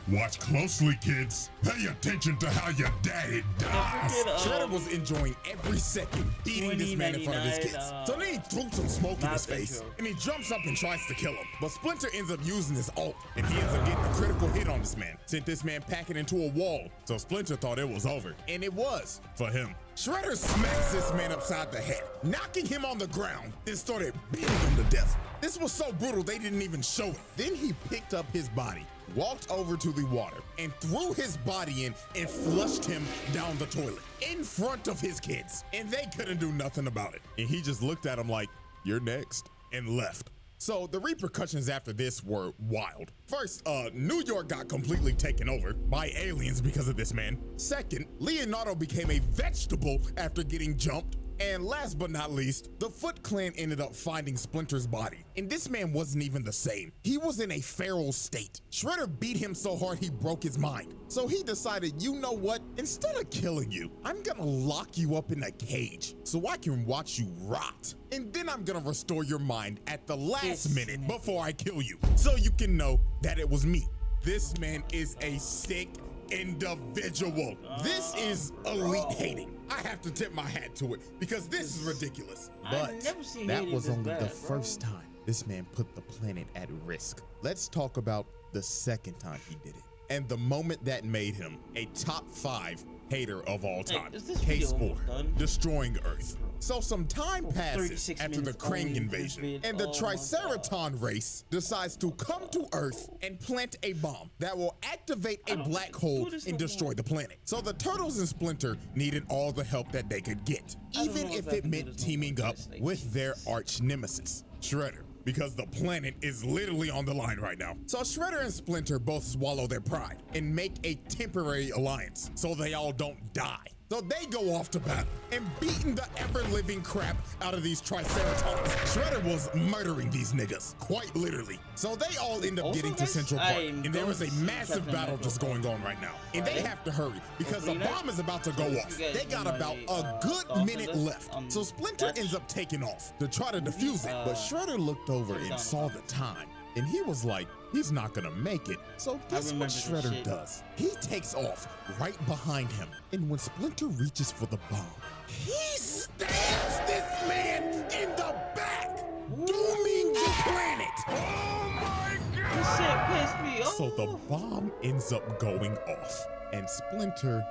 watch closely, kids. Pay attention to how your daddy dies. Shredder was enjoying every second beating this man in front of his kids. So then he threw some smoke in his face, and he jumps up and tries to kill him. But Splinter ends up using his ult, and he ends up getting a critical hit on this man. Sent this man packing into a wall. So Splinter thought it was over, and it was for him. Shredder smacks this man upside the head, knocking him on the ground, then started beating him to death. This was so brutal they didn't even show it. Then he picked up his body, walked over to the water, and threw his body in and flushed him down the toilet in front of his kids. And they couldn't do nothing about it. And he just looked at him like, you're next, and left. So the repercussions after this were wild. First, New York got completely taken over by aliens because of this man. Second, Leonardo became a vegetable after getting jumped. And last but not least, the Foot Clan ended up finding Splinter's body. And this man wasn't even the same. He was in a feral state. Shredder beat him so hard he broke his mind. So he decided, you know what? Instead of killing you, I'm gonna lock you up in a cage so I can watch you rot. And then I'm gonna restore your mind at the last minute before I kill you, so you can know that it was me. This man is a sick individual. This is elite hating. I have to tip my hat to it because this is ridiculous. But that was only the first time this man put the planet at risk. Let's talk about the second time he did it, and the moment that made him a top 5 hater of all time. Case 4, destroying Earth. So some time passes after the Krang invasion, and the Triceraton race decides to come to Earth and plant a bomb that will activate a black hole and destroy the planet. So the Turtles and Splinter needed all the help that they could get, even if it meant teaming up with their arch nemesis, Shredder, because the planet is literally on the line right now. So Shredder and Splinter both swallow their pride and make a temporary alliance so they all don't die. So they go off to battle and beating the ever-living crap out of these Triceratons. Shredder was murdering these niggas, quite literally. So they all end up getting to Central Park, and there is a massive battle just going on right now. And they have to hurry because the bomb is about to go off. They got about a good minute left. So Splinter ends up taking off to try to defuse it, but Shredder looked over and saw the time. And he was like, he's not gonna make it. So guess what Shredder does? He takes off right behind him. And when Splinter reaches for the bomb, he stabs this man in the back, dooming the planet. Oh my God! This shit pissed me off. So the bomb ends up going off, and Splinter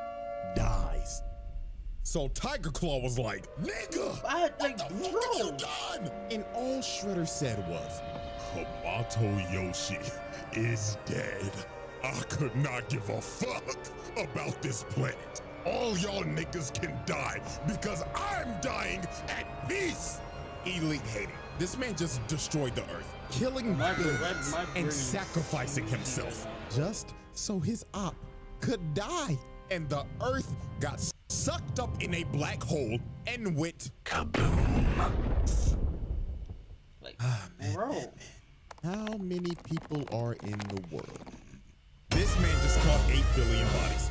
dies. So Tiger Claw was like, nigga, what the fuck have you done? And all Shredder said was, Hamato Yoshi is dead. I could not give a fuck about this planet. All y'all niggas can die because I'm dying at peace. Elite hating. This man just destroyed the earth, killing billions and sacrificing himself just so his op could die. And the earth got sucked up in a black hole and went kaboom. Like, man, bro. man. How many people are in the world? This man just caught 8 billion bodies.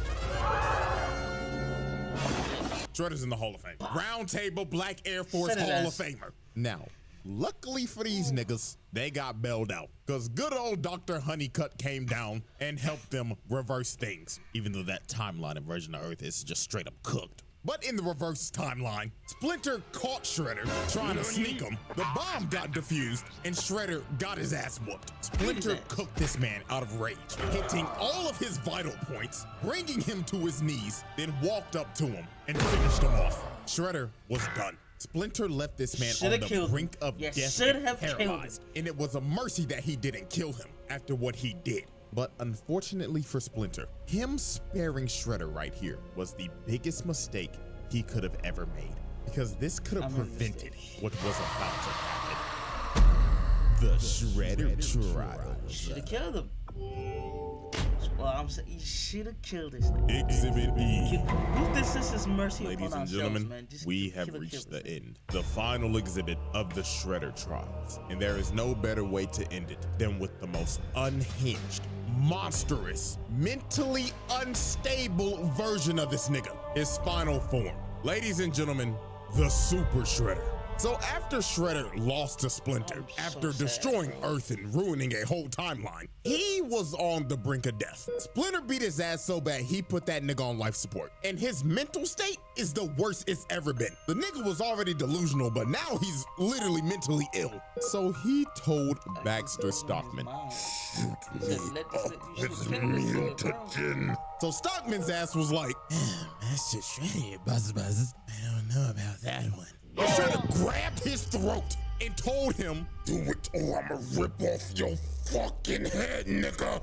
Shredder's in the Hall of Fame. Round Table Black Air Force Hall of Famer. Now, luckily for these niggas, they got bailed out. Cause good old Dr. Honeycutt came down and helped them reverse things. Even though that timeline and version of Earth is just straight up cooked. But in the reverse timeline, Splinter caught Shredder trying to sneak him. The bomb got defused and Shredder got his ass whooped. Splinter cooked this man out of rage, hitting all of his vital points, bringing him to his knees, then walked up to him and finished him off. Shredder was done. Splinter left this man on the brink of death and paralyzed, and it was a mercy that he didn't kill him after what he did. But unfortunately for Splinter, him sparing Shredder right here was the biggest mistake he could have ever made, because this could have prevented what was about to happen. The Shredder trials. Should have killed him. Well, I'm saying he should have killed this nigga. Exhibit E. This is his mercy. Ladies and gentlemen, we have reached the end. The final exhibit of the Shredder trials. And there is no better way to end it than with the most unhinged, monstrous, mentally unstable version of this nigga. His final form. Ladies and gentlemen, the Super Shredder. So after Shredder lost to Splinter, after destroying Earth and ruining a whole timeline, he was on the brink of death. Splinter beat his ass so bad he put that nigga on life support. And his mental state is the worst it's ever been. The nigga was already delusional, but now he's literally mentally ill. So he told Baxter Stockman, "Shoot me up with mutagen." So Stockman's ass was like, "Master Shredder, buzz. I don't know about that one." Shredder grabbed his throat and told him, "Do it or I'ma rip off your fucking head, nigga."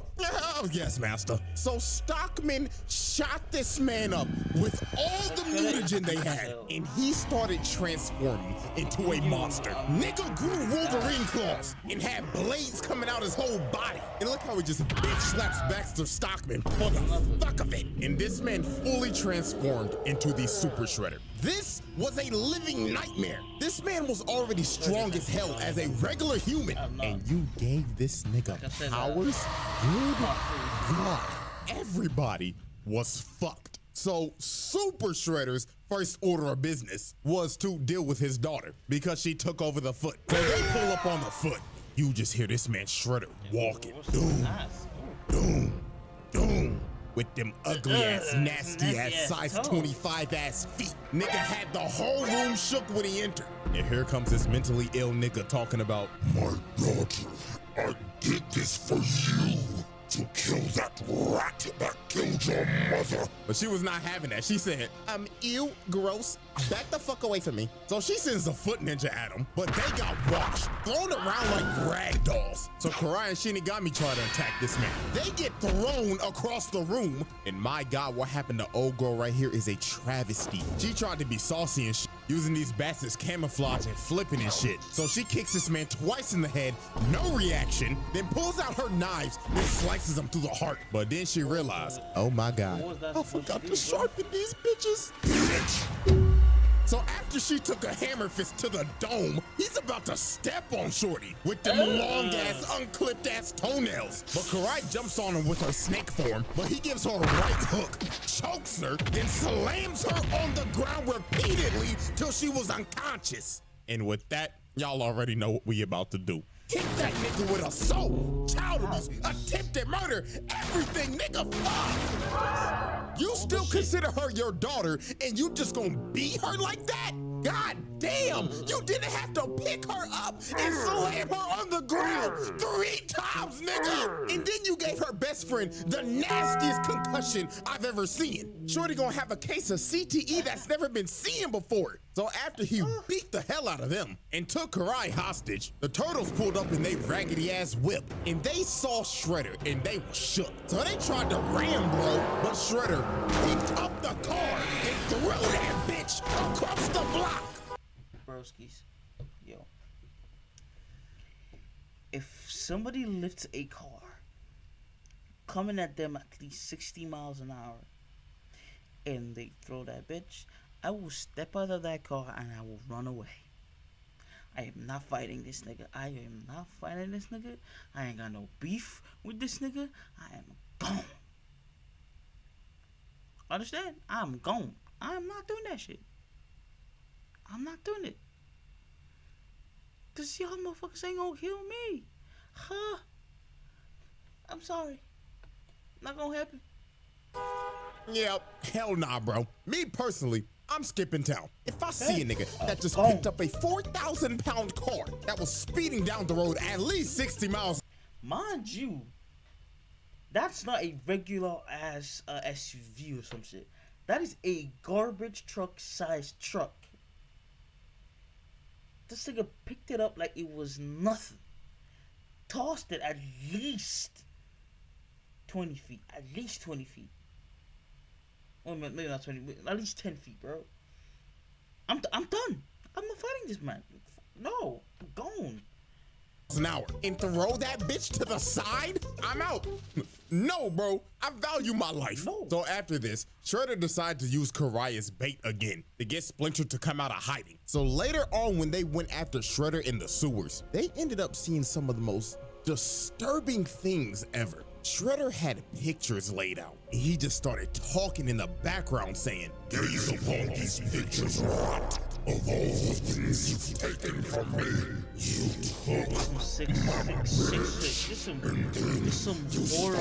Oh, yes, master. So Stockman shot this man up with all the mutagen they had, and he started transforming into a monster. Nigga grew Wolverine claws and had blades coming out his whole body. And look how he just bitch slaps Baxter Stockman for the fuck of it. And this man fully transformed into the Super Shredder. This was a living nightmare. This man was already strong as hell as a regular human. And you gave this nigga powers? Good God. Everybody was fucked. So Super Shredder's first order of business was to deal with his daughter because she took over the foot. So they pull up on the foot. You just hear this man Shredder walking. Doom. With them ugly ass, nasty ass, size 25 ass feet. Nigga had the whole room shook when he entered. And here comes this mentally ill nigga talking about, "My daughter, I did this for you, to kill that rat that killed your mother." But she was not having that. She said, "Ew, gross. Back the fuck away from me." So she sends the foot ninja at him, but they got washed, thrown around like rag dolls. So Karai and Shinigami try to attack this man. They get thrown across the room. And my God, what happened to old girl right here is a travesty. She tried to be saucy and shit, using these bats as camouflage and flipping and shit. So she kicks this man twice in the head, no reaction, then pulls out her knives and slices him through the heart. But then she realized, oh my God, I forgot to sharpen these bitches. So after she took a hammer fist to the dome, he's about to step on Shorty with them long ass, unclipped ass toenails. But Karai jumps on him with her snake form, but he gives her a right hook, chokes her, then slams her on the ground repeatedly till she was unconscious. And with that, y'all already know what we about to do. Hit that nigga with assault, child abuse, attempted murder, everything, nigga, fuck! You still consider her your daughter and you just gonna beat her like that? God Damn, you didn't have to pick her up and slam her on the ground 3 times, nigga. And then you gave her best friend the nastiest concussion I've ever seen. Shorty gonna have a case of CTE that's never been seen before. So after he beat the hell out of them and took Karai hostage, the Turtles pulled up in they raggedy ass whip and they saw Shredder and they were shook. So they tried to ram bro, but Shredder picked up the car and threw that bitch across the block. Broskies, yo. If somebody lifts a car coming at them at least 60 miles an hour and they throw that bitch, I will step out of that car and I will run away. I am not fighting this nigga. I am not fighting this nigga. I ain't got no beef with this nigga. I am gone. Understand? I'm gone. I'm not doing that shit. I'm not doing it. Cause y'all motherfuckers ain't gonna kill me. Huh? I'm sorry. Not gonna happen. Yep, hell nah, bro. Me personally, I'm skipping town. If I see a nigga that just picked up a 4,000-pound car that was speeding down the road at least 60 miles. Mind you, that's not a regular ass SUV or some shit. That is a garbage truck sized truck. This nigga picked it up like it was nothing. Tossed it at least 20 feet. At least 20 feet. Well, maybe not 20, at least 10 feet, bro. I'm done. I'm not fighting this man. No, I'm gone. An hour and throw that bitch to the side? I'm out. No, bro, I value my life. No. So after this, Shredder decided to use Karai as bait again to get Splinter to come out of hiding. So later on, when they went after Shredder in the sewers, they ended up seeing some of the most disturbing things ever. Shredder had pictures laid out. He just started talking in the background saying, Gaze upon these pictures, rot. Of all the things you've taken from me, you took Some sick shit. This some horror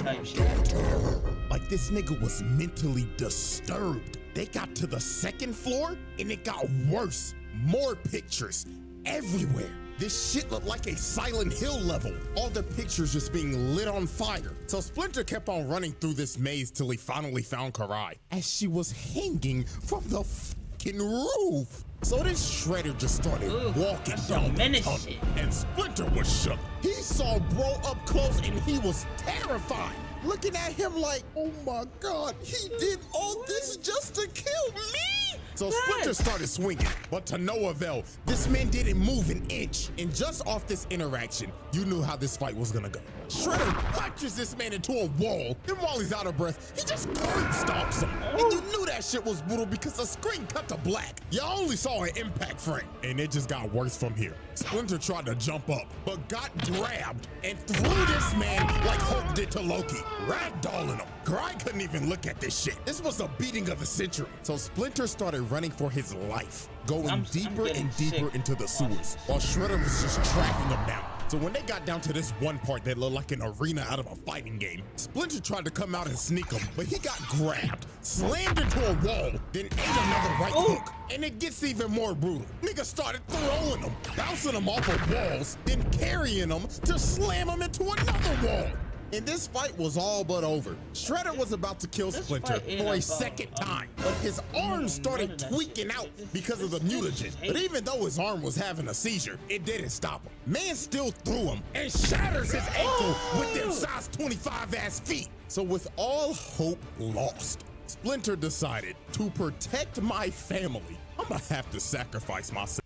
type shit. like this nigga was mentally disturbed. They got to the second floor and it got worse. More pictures everywhere. This shit looked like a Silent Hill level. All the pictures just being lit on fire. So Splinter kept on running through this maze till he finally found Karai as she was hanging from the fucking roof. So then Shredder just started walking down the tunnel and Splinter was shook. He saw bro up close and he was terrified. Looking at him like, oh my God, he did all this just to kill me? So Splinter started swinging, but to no avail. This man didn't move an inch. And just off this interaction, you knew how this fight was gonna go. Shredder punches this man into a wall. Then while he's out of breath, he just curb stomps him. And you knew that shit was brutal because the screen cut to black. You only saw an impact frame. And it just got worse from here. Splinter tried to jump up, but got grabbed and threw this man like Hulk did to Loki, ragdolling him. Karai couldn't even look at this shit. This was a beating of the century. So Splinter started running for his life, going deeper and deeper into the sewers, while Shredder was just tracking him down. So when they got down to this one part that looked like an arena out of a fighting game, Splinter tried to come out and sneak him, but he got grabbed, slammed into a wall, then ate another right hook. And it gets even more brutal. Niggas started throwing him, bouncing him off of walls, then carrying him to slam him into another wall. And this fight was all but over. Shredder was about to kill Splinter for a second time, but his arm started tweaking out because of the mutagen. But even though his arm was having a seizure, it didn't stop him. Man still threw him and shatters his ankle with them size 25 ass feet. So with all hope lost, Splinter decided to protect my family, I'm gonna have to sacrifice myself.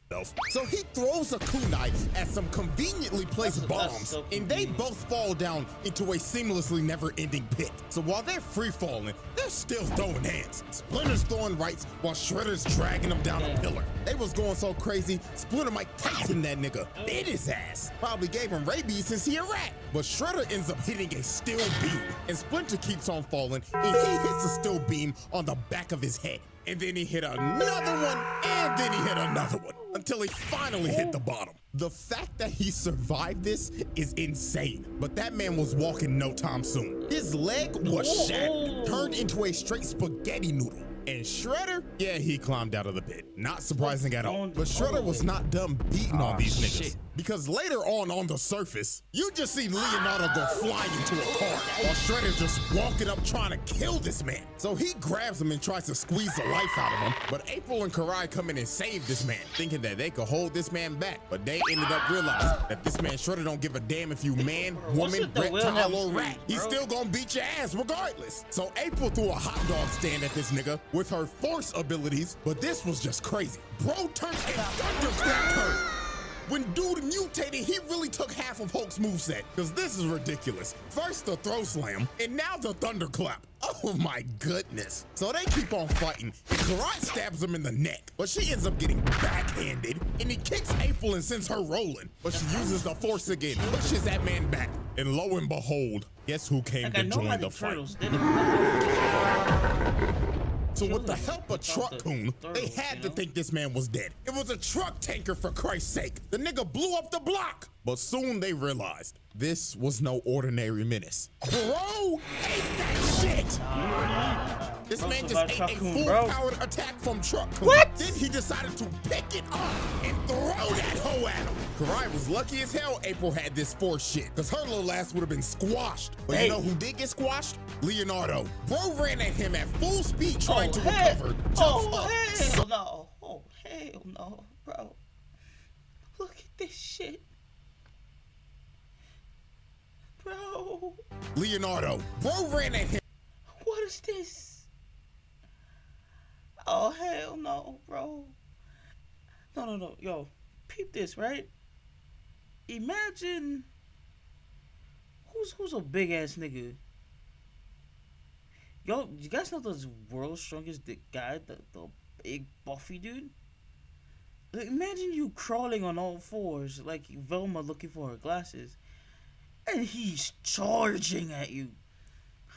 So he throws a kunai at some conveniently placed bombs, and they both fall down into a seamlessly never-ending pit. So while they're free-falling, they're still throwing hands. Splinter's throwing rights while Shredder's dragging them down a pillar. They was going so crazy, Splinter Mike Tyson that nigga bit his ass. Probably gave him rabies since he a rat. But Shredder ends up hitting a steel beam, and Splinter keeps on falling, and he hits a steel beam on the back of his head. And then he hit another one, and then he hit another one, until he finally hit the bottom. The fact that he survived this is insane, but that man was walking no time soon. His leg was shattered, turned into a straight spaghetti noodle. And Shredder, yeah, he climbed out of the pit. Not surprising at all. But Shredder was not done beating on these niggas. Shit. Because later on the surface, you just see Leonardo go flying into a car while Shredder's just walking up trying to kill this man. So he grabs him and tries to squeeze the life out of him. But April and Karai come in and save this man, thinking that they could hold this man back. But they ended up realizing that this man Shredder don't give a damn if you man, woman, reptile, or rat. He's still gonna beat your ass regardless. So April threw a hot dog stand at this nigga with her force abilities, but this was just crazy. Bro turned and thunderclapped her. When dude mutated, he really took half of Hulk's moveset, because this is ridiculous. First the throw slam, and now the thunderclap. Oh my goodness. So they keep on fighting, and Karai stabs him in the neck, but she ends up getting backhanded, and he kicks April and sends her rolling. But she uses the force again, pushes that man back, and lo and behold, guess who came to join the fight? So with the help of Truck Coon, they had to think this man was dead. It was a truck tanker, for Christ's sake. The nigga blew up the block. But soon they realized this was no ordinary menace. Bro ate that shit. This man just ate a full-powered attack from Truck Coon. What? Then he decided to pick it up and throw that hoe at him. Karai was lucky as hell April had this force shit, because her little ass would have been squashed. But you know who did get squashed? Leonardo. Bro ran at him at full speed trying to recover. Hell no. Oh, hell no, bro. Look at this shit. Bro. Leonardo. Bro ran at him. What is this? Oh, hell no, bro. No. Yo, peep this, right? Imagine who's a big ass nigga. Yo, you guys know the world's strongest guy, the big buffy dude? Like, imagine you crawling on all fours like Velma looking for her glasses, and he's charging at you.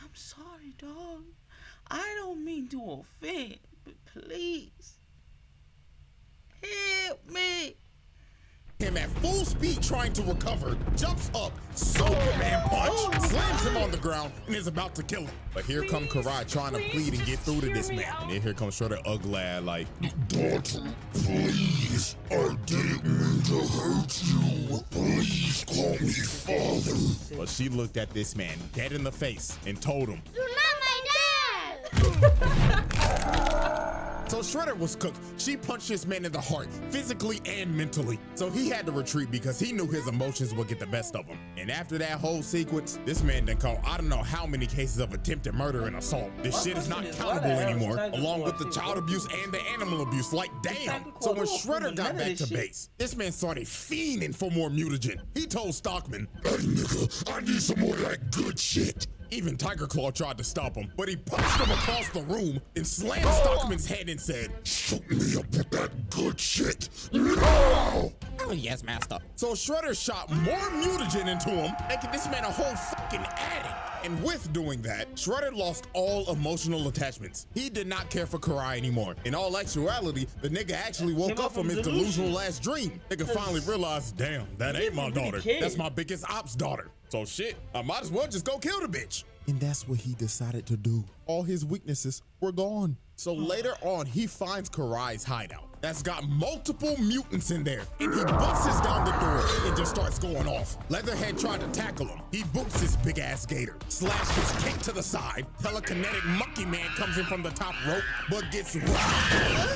I'm sorry, dog. I don't mean to offend, but please help me. Him at full speed trying to recover, jumps up, Superman punch, slams him on the ground, and is about to kill him. But here comes Karai trying to plead and get through to this man. And then here comes Shredder ugly like, Daughter, please, I didn't mean to hurt you. Please call me father. But she looked at this man dead in the face and told him, You're not my dad! So Shredder was cooked. She punched this man in the heart, physically and mentally. So he had to retreat because he knew his emotions would get the best of him. And after that whole sequence, this man done caught I don't know how many cases of attempted murder and assault. This shit is not countable anymore, along with the child abuse and the animal abuse. Like, damn. So when Shredder got back to base, this man started fiending for more mutagen. He told Stockman, Hey nigga, I need some more of that good shit. Even Tiger Claw tried to stop him, but he punched him across the room and slammed Stockman's head and said, Shoot me up with that good shit. No! Oh, yes, master. So Shredder shot more mutagen into him, making this man a whole fucking addict. And with doing that, Shredder lost all emotional attachments. He did not care for Karai anymore. In all actuality, the nigga actually woke up from his delusional last dream. Nigga finally realized, damn, that ain't my daughter. That's my biggest ops daughter. So shit, I might as well just go kill the bitch. And that's what he decided to do. All his weaknesses were gone. So later on, he finds Karai's hideout that's got multiple mutants in there, and he busts down the door and just starts going off. Leatherhead tried to tackle him. He boots this big ass gator, slash his kick to the side. Telekinetic monkey man comes in from the top rope, but gets rocked.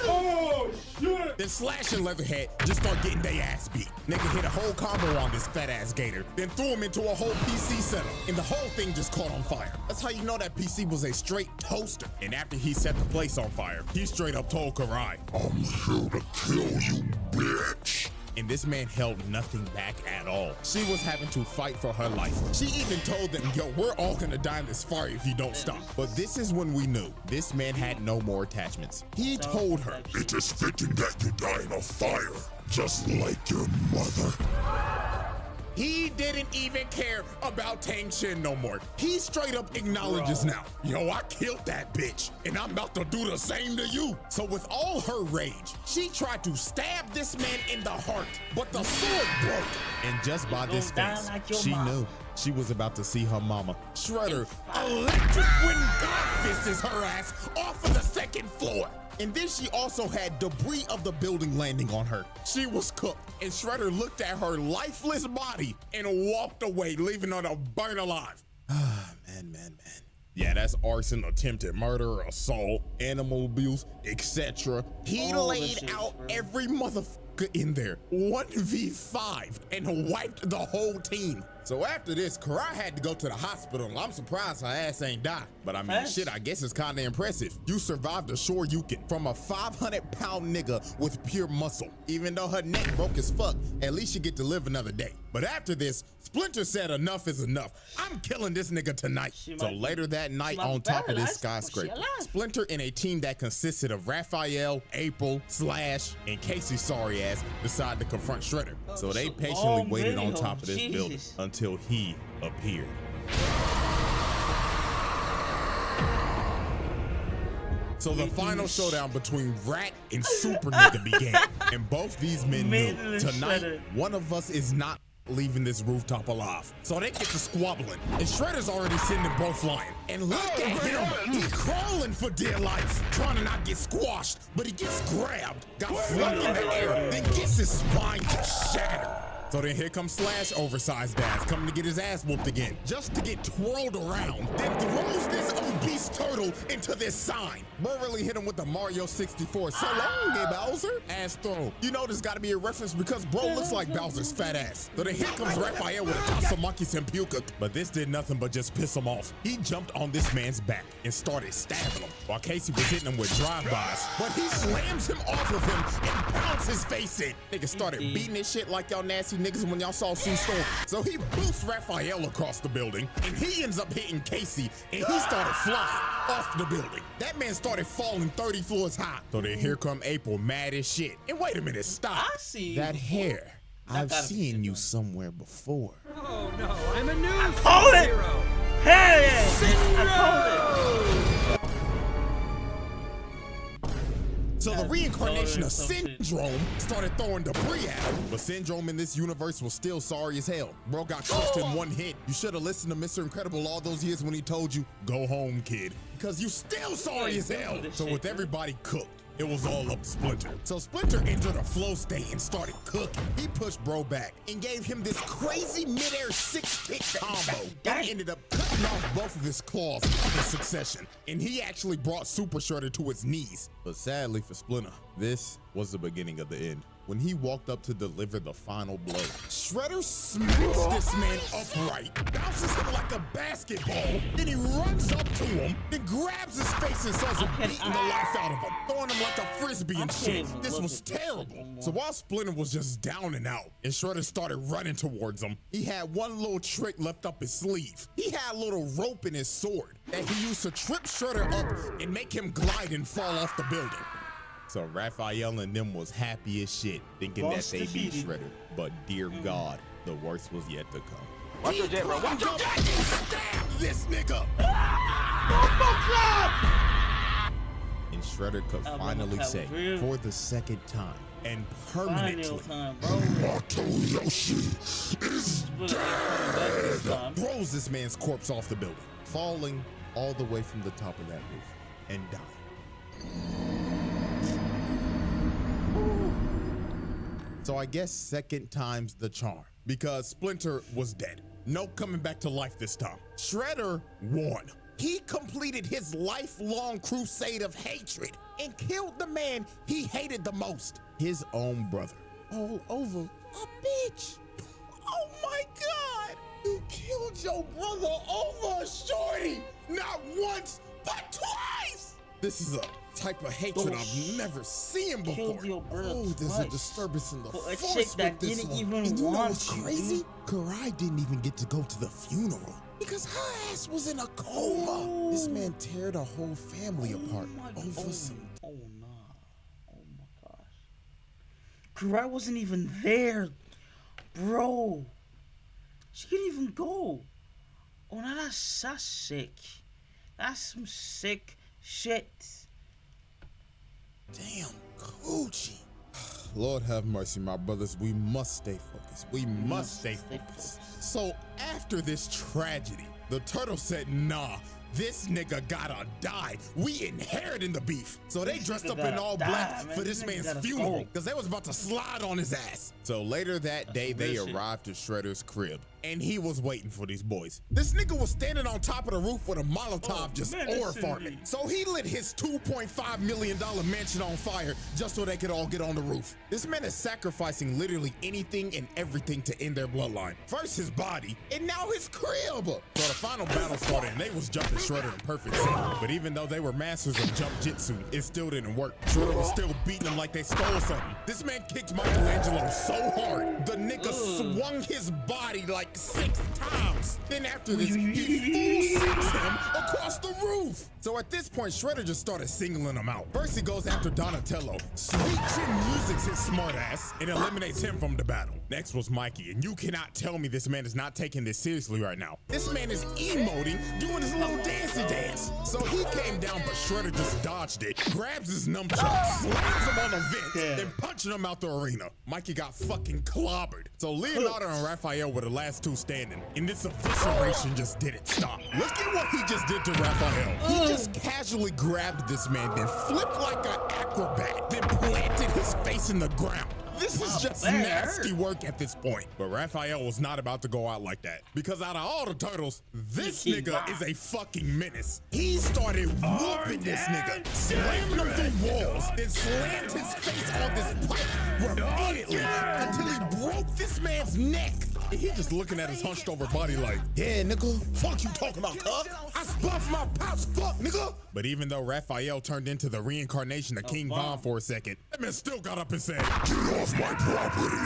Oh shit! Then Slash and Leatherhead just start getting their ass beat. Nigga hit a whole combo on this fat ass gator, then threw him into a whole PC setup, and the whole thing just caught on fire. That's how you know that PC was a straight toaster. And after he set the place on fire, he straight up told Karai, I'm here to kill you, bitch. And this man held nothing back at all. She was having to fight for her life. She even told them, yo, we're all gonna die in this fire if you don't stop. But this is when we knew this man had no more attachments. He told her, It is fitting that you die in a fire, just like your mother. he didn't even care about Tang Shin no more. He straight up acknowledges now, yo, I killed that bitch, and I'm about to do the same to you. So with all her rage, she tried to stab this man in the heart, but the sword broke. And just by this face, she knew She was about to see her mama, Shredder, electric when God fists her ass off of the second floor. And then she also had debris of the building landing on her. She was cooked, and Shredder looked at her lifeless body and walked away, leaving her to burn alive. Man. Yeah, that's arson, attempted murder, assault, animal abuse, etc. He laid out every motherfucker in there, 1v5, and wiped the whole team. So after this, Karai had to go to the hospital, and I'm surprised her ass ain't died. But I mean, shit, I guess it's kind of impressive. You survived a Shoryuken from a 500-pound nigga with pure muscle. Even though her neck broke as fuck, at least you get to live another day. But after this, Splinter said enough is enough. I'm killing this nigga tonight. So later that night on top of this skyscraper, Splinter and a team that consisted of Raphael, April, Slash, and Casey's sorry ass decided to confront Shredder. So they patiently waited on top of this building until he appeared. So the final showdown between Rat and Super Nigga began, and both these men knew tonight one of us is not leaving this rooftop alive. So they get to squabbling, and Shredder's already sitting in both flying. And look at him, he's crawling for dear life, trying to not get squashed, but he gets grabbed, got flung in the air, then gets his spine to shatter. So then here comes Slash, oversized ass, coming to get his ass whooped again, just to get twirled around, then throws this obese turtle into this sign. Bro really hit him with the Mario 64, so long, gay Bowser, ass throw. You know there's gotta be a reference because bro looks like Bowser's fat ass. So then here comes Raphael with a Tatsumaki Senpuku, but this did nothing but just piss him off. He jumped on this man's back and started stabbing him, while Casey was hitting him with drive-bys, but he slams him off of him and pounds his face in. Niggas started beating this shit like y'all nasty niggas when y'all saw Sue Storm. So he boosts Raphael across the building, and he ends up hitting Casey, and he started flying off the building. That man started falling 30 floors high. So then here come April, mad as shit. And wait a minute, stop. I see that hair. I've seen you somewhere before. Oh no, I'm a new Hold it! superhero. Hell yeah! I told it! So the reincarnation of Syndrome started throwing debris at him. But Syndrome in this universe was still sorry as hell. Bro got crushed in one hit. You should have listened to Mr. Incredible all those years when he told you, go home, kid. Because you still sorry as hell. So with everybody cooked, it was all up to Splinter. So Splinter entered a flow state and started cooking. He pushed bro back and gave him this crazy midair 6-kick combo that ended up cutting off both of his claws in succession. And he actually brought Super Shredder to his knees. But sadly for Splinter, this was the beginning of the end. When he walked up to deliver the final blow, Shredder smacks this man upright, bounces him like a basketball, then he runs up to him, then grabs his face and starts beating the life out of him, throwing him like a frisbee and shit. This was terrible. So while Splinter was just down and out, and Shredder started running towards him, he had one little trick left up his sleeve. He had a little rope in his sword that he used to trip Shredder up and make him glide and fall off the building. So Raphael and them was happy as shit, thinking that they beat Shredder. But dear God, the worst was yet to come. Watch your jet, bro. Watch your jet. Stab this nigga! And Shredder could finally say, for the second time and permanently, Mato Yoshi is dead! Throws this man's corpse off the building, falling all the way from the top of that roof and dying. So I guess second time's the charm, because Splinter was dead. No coming back to life this time. Shredder won. He completed his lifelong crusade of hatred and killed the man he hated the most, his own brother. All over a bitch. Oh my God! You killed your brother over a shorty! Not once, but twice! This is a type of hatred I've never seen before. Oh, there's a disturbance in the force with this one. And you know what's crazy? Karai didn't even get to go to the funeral because her ass was in a coma. This man teared a whole family apart over some. Oh nah. Oh my gosh. Karai wasn't even there, bro. She couldn't even go. Oh, now that's sick. That's some sick shit. Damn, Coochie. Lord have mercy, my brothers. We must stay focused. We must stay focused. So after this tragedy, the turtle said, nah, this nigga gotta die. We inheriting the beef. So they dressed up in all black for this man's funeral because they was about to slide on his ass. So later that day, they arrived at Shredder's crib and he was waiting for these boys. This nigga was standing on top of the roof with a Molotov just ore farming. So he lit his $2.5 million mansion on fire just so they could all get on the roof. This man is sacrificing literally anything and everything to end their bloodline. First his body and now his crib. So the final battle started and they was jumping Shredder in perfect sync. But even though they were masters of jump jitsu, it still didn't work. Shredder was still beating them like they stole something. This man kicked Michelangelo so hard, the nigga swung his body like 6 times. Then after this, he full sends him across the roof. So at this point, Shredder just started singling him out. First he goes after Donatello. Sweet chin music's his smart ass and eliminates him from the battle. Next was Mikey, and you cannot tell me this man is not taking this seriously right now. This man is emoting, doing his little dancey dance. So he came down, but Shredder just dodged it, grabs his nunchuck, slams him on a vent, and punching him out the arena. Mikey got fucking clobbered. So Leonardo and Raphael were the last two standing, and this evisceration just didn't stop. Look at what he just did to Raphael. He just casually grabbed this man, then flipped like an acrobat, then planted his face in the ground. This is just nasty work at this point. But Raphael was not about to go out like that. Because out of all the turtles, this nigga is a fucking menace. He started whooping this nigga, slammed him through walls, then slammed his face on this pipe repeatedly until he broke this man's neck. And he just looking at his hunched over body like, yeah, nigga, fuck you talking about, cuz? I spuffed my pouch, fuck, nigga. But even though Raphael turned into the reincarnation of King Von for a second, that man still got up and said, get off my property.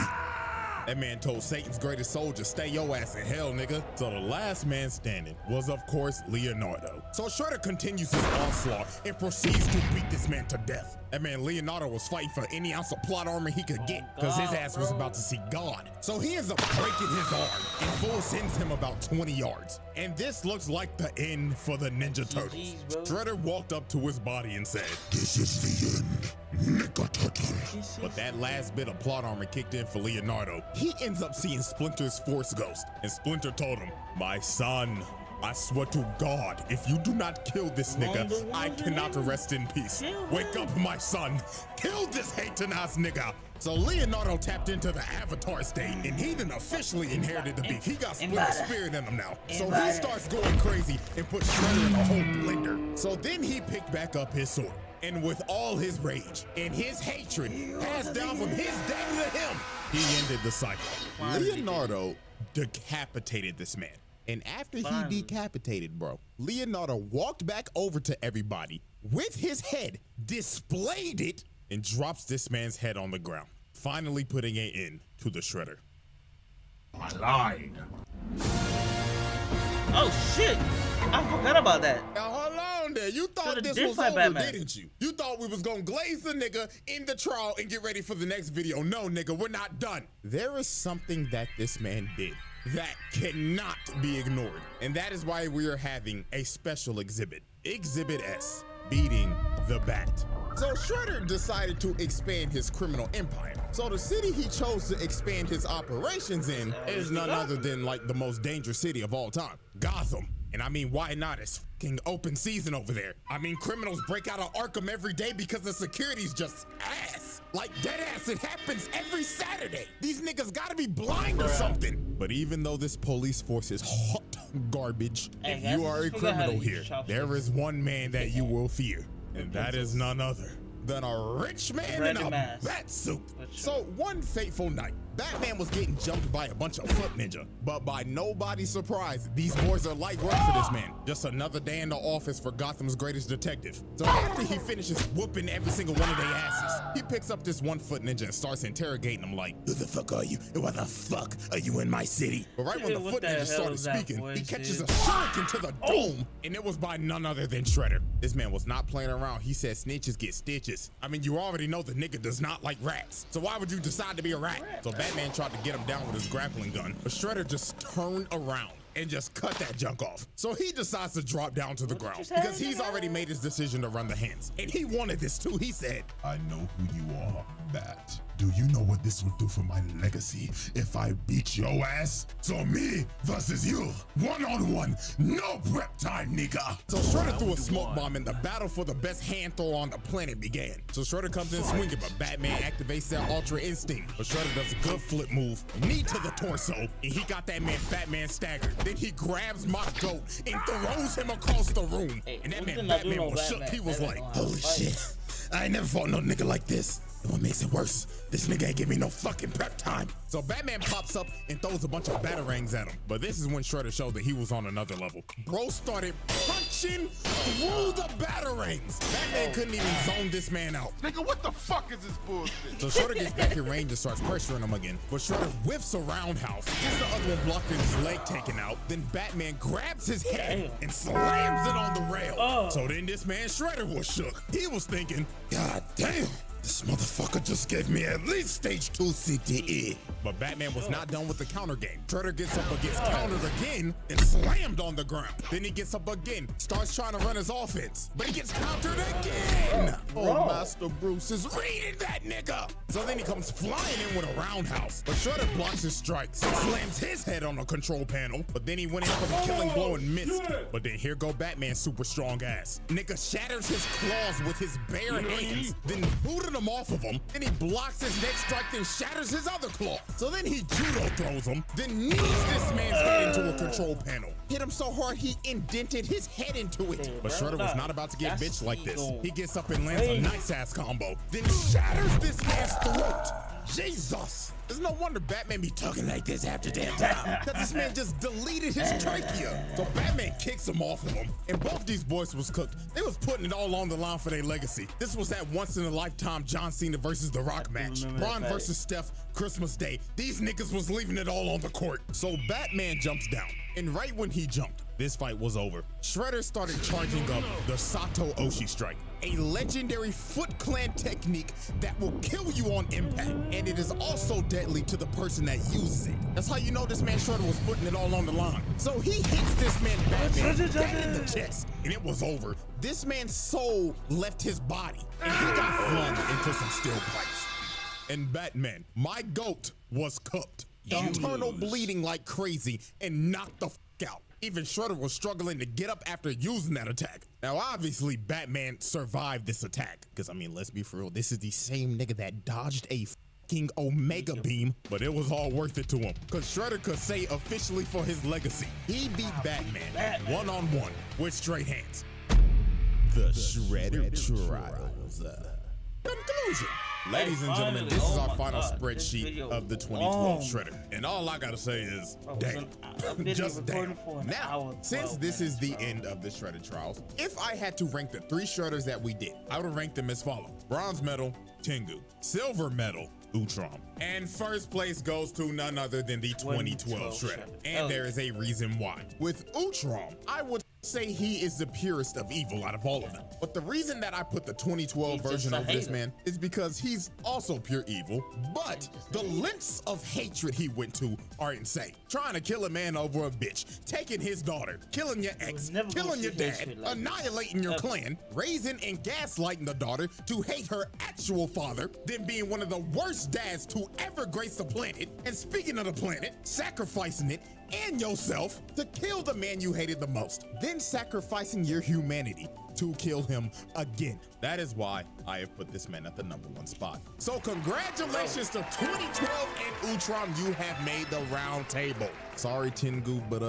That man told Satan's greatest soldier, stay your ass in hell, nigga. So the last man standing was, of course, Leonardo. So Shredder continues his onslaught and proceeds to beat this man to death. That man Leonardo was fighting for any ounce of plot armor he could get because his ass was about to see God. So he ends up breaking his arm and full sends him about 20 yards. And this looks like the end for the Ninja Turtles. Shredder walked up to his body and said, this is the end. But that last bit of plot armor kicked in for Leonardo. He ends up seeing Splinter's Force Ghost, and Splinter told him, my son, I swear to God, if you do not kill this nigga, I cannot rest in peace. Wake up, my son. Kill this hating ass nigga. So Leonardo tapped into the Avatar state, and he done officially inherited the beef. He got Splinter spirit in him now. So he starts going crazy and puts Shredder in a whole blender. So then he picked back up his sword. And with all his rage and his hatred passed down from his daddy to him, he ended the cycle. Leonardo decapitated this man. And after he decapitated, bro, Leonardo walked back over to everybody with his head, displayed it, and drops this man's head on the ground, finally putting an end to the Shredder. I lied. Oh shit! I forgot about that. Now hold on there. You thought this was over, didn't you? You thought we was gonna glaze the nigga in the trial and get ready for the next video. No, nigga, we're not done. There is something that this man did that cannot be ignored. And that is why we are having a special exhibit. Exhibit S, beating the Bat. So Shredder decided to expand his criminal empire. So the city he chose to expand his operations in is none other than like the most dangerous city of all time, Gotham. And I mean, why not? It's fucking open season over there. I mean, criminals break out of Arkham every day because the security's just ass. Like dead ass, it happens every Saturday. These niggas gotta be blind or something. But even though this police force is hot garbage, if you are a criminal here, there is one man that you will fear. And that is none other than a rich man in a bat suit. So one fateful night, Batman was getting jumped by a bunch of foot ninja, but by nobody's surprise, these boys are light work for this man. Just another day in the office for Gotham's greatest detective. So after he finishes whooping every single one of their asses, he picks up this one foot ninja and starts interrogating him like, who the fuck are you? And why the fuck are you in my city? But right when the foot ninja started speaking, he catches a shuriken to the dome, and it was by none other than Shredder. This man was not playing around. He said snitches get stitches. I mean, you already know the nigga does not like rats. So why would you decide to be a rat? So Batman tried to get him down with his grappling gun, but Shredder just turned around and just cut that junk off. So he decides to drop down to the ground because he's already made his decision to run the hands. And he wanted this too. He said, I know who you are, Bat. Do you know what this would do for my legacy if I beat your ass? So me versus you, one-on-one, no prep time, nigga. So Shredder threw a smoke bomb and the battle for the best hand throw on the planet began. So Shredder comes in swinging, but Batman activates that Ultra Instinct. But Shredder does a good flip move, knee to the torso, and he got that man Batman staggered. Then he grabs my goat and throws him across the room. And that man Batman was shook. He was like, Holy shit, I ain't never fought no nigga like this. And what makes it worse, this nigga ain't give me no fucking prep time. So Batman pops up and throws a bunch of batarangs at him. But this is when Shredder showed that he was on another level. Bro started punching through the batarangs. Batman couldn't even zone this man out. Nigga, what the fuck is this bullshit? So Shredder gets back in range and starts pressuring him again. But Shredder whips a roundhouse, gets the other one blocked and his leg taken out. Then Batman grabs his head and slams it on the rail. So then this man Shredder was shook. He was thinking, God damn. This motherfucker just gave me at least stage 2 CTE. But Batman was not done with the counter game. Shredder gets up against countered again and slammed on the ground. Then he gets up again, starts trying to run his offense, but he gets countered again. Oh, Master Bruce is reading that nigga. So then he comes flying in with a roundhouse, but Shredder blocks his strikes, slams his head on the control panel, but then he went in for the killing blow and missed. But then here go Batman's super strong ass. Nigga shatters his claws with his bare hands, then booted him off of him, then he blocks his next strike, then shatters his other claw. So then he judo throws him, then knees this man's head into a control panel. Hit him so hard he indented his head into it. But Shredder was not about to get bitched like this. He gets up and lands a nice ass combo, then shatters this man's throat. Jesus! There's no wonder Batman be talking like this after damn time. Cause this man just deleted his trachea. So Batman kicks him off of him. And both these boys was cooked. They was putting it all on the line for their legacy. This was that once in a lifetime John Cena versus The Rock match. Braun versus Steph, Christmas Day. These niggas was leaving it all on the court. So Batman jumps down. And right when he jumped, this fight was over. Shredder started charging up the Sato Oshi strike, a legendary Foot Clan technique that will kill you on impact, and it is also deadly to the person that uses it. That's how you know this man Shredder was putting it all on the line. So he hits this man Batman dead in the chest, and it was over. This man's soul left his body, and he got flung into some steel pipes. And Batman, my goat, was cooked. Internal bleeding like crazy and knocked the out. Even Shredder was struggling to get up after using that attack. Now, obviously, Batman survived this attack. Because, I mean, let's be for real. This is the same nigga that dodged a fucking Omega Beam. But it was all worth it to him. Because Shredder could say officially for his legacy, he beat Batman one-on-one with straight hands. The Shredder Trials. Conclusion. Ladies and gentlemen, this is our final spreadsheet of the 2012 Shredder. And all I gotta say is, damn. Just damn. Now, since this is the end of the Shredder Trials, if I had to rank the 3 Shredders that we did, I would rank them as follows. Bronze medal, Tengu. Silver medal, Utrom. And first place goes to none other than the 2012 Shredder. And there is a reason why. With Utrom, I would say he is the purest of evil out of all of them. But the reason that I put the 2012 version over this man is because he's also pure evil, but the lengths of hatred he went to are insane. Trying to kill a man over a bitch, taking his daughter, killing your ex, killing your dad, annihilating your clan, raising and gaslighting the daughter to hate her actual father, then being one of the worst dads to ever grace the planet, and speaking of the planet, sacrificing it and yourself to kill the man you hated the most, then sacrificing your humanity to kill him again. That is why I have put this man at the #1 spot. So congratulations to 2012 and Utrom, you have made the round table. Sorry Tengu, but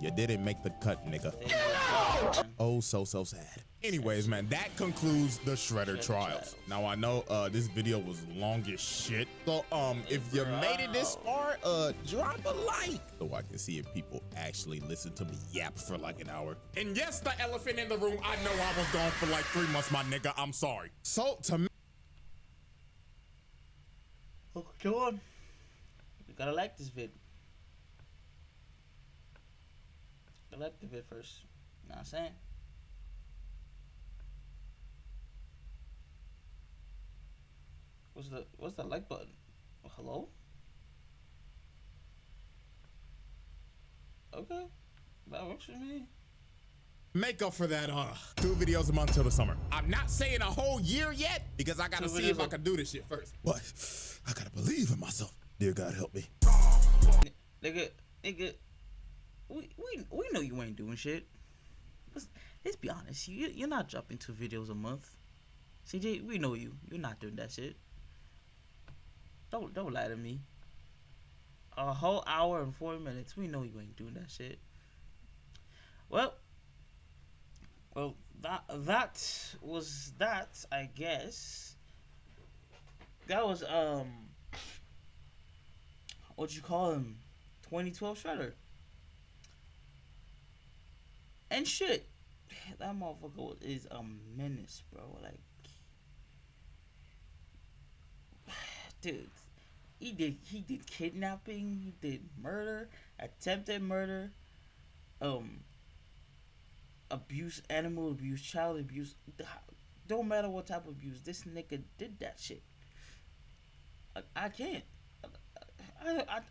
you didn't make the cut, nigga. Oh, so sad. Anyways, man, that concludes the Shredder Trials. Now, I know this video was long as shit. So, if you made it this far, drop a like so I can see if people actually listen to me yap for like an hour. And yes, the elephant in the room, I know I was gone for like 3 months, my nigga. I'm sorry. So, to me, Oh, come on. You gotta like this vid. I like the vid first. You know what I'm saying? What's the like button? Oh, hello? Okay. That works for me. make up for that 2 videos a month till the summer. I'm not saying a whole year yet because I gotta see if I can do this shit first. What? I gotta believe in myself. Dear God, help me. Nigga, we know you ain't doing shit. Let's be honest. You're not dropping 2 videos a month. CJ, we know you. You're not doing that shit. Don't lie to me. A whole hour and 40 minutes. We know you ain't doing that shit. Well, that was that. I guess that was what you call him, 2012 Shredder. And shit, that motherfucker is a menace, bro. Like, dude, he did kidnapping, he did murder, attempted murder, abuse, animal abuse, child abuse. Don't matter what type of abuse, this nigga did that shit. I can't.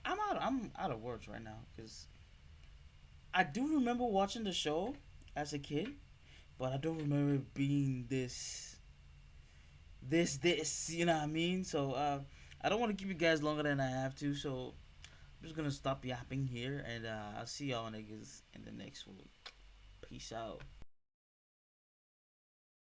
I'm out of words right now because I do remember watching the show as a kid, but I don't remember it being this. You know what I mean? So I don't want to keep you guys longer than I have to. So I'm just gonna stop yapping here, and I'll see y'all niggas in the next one. Peace out.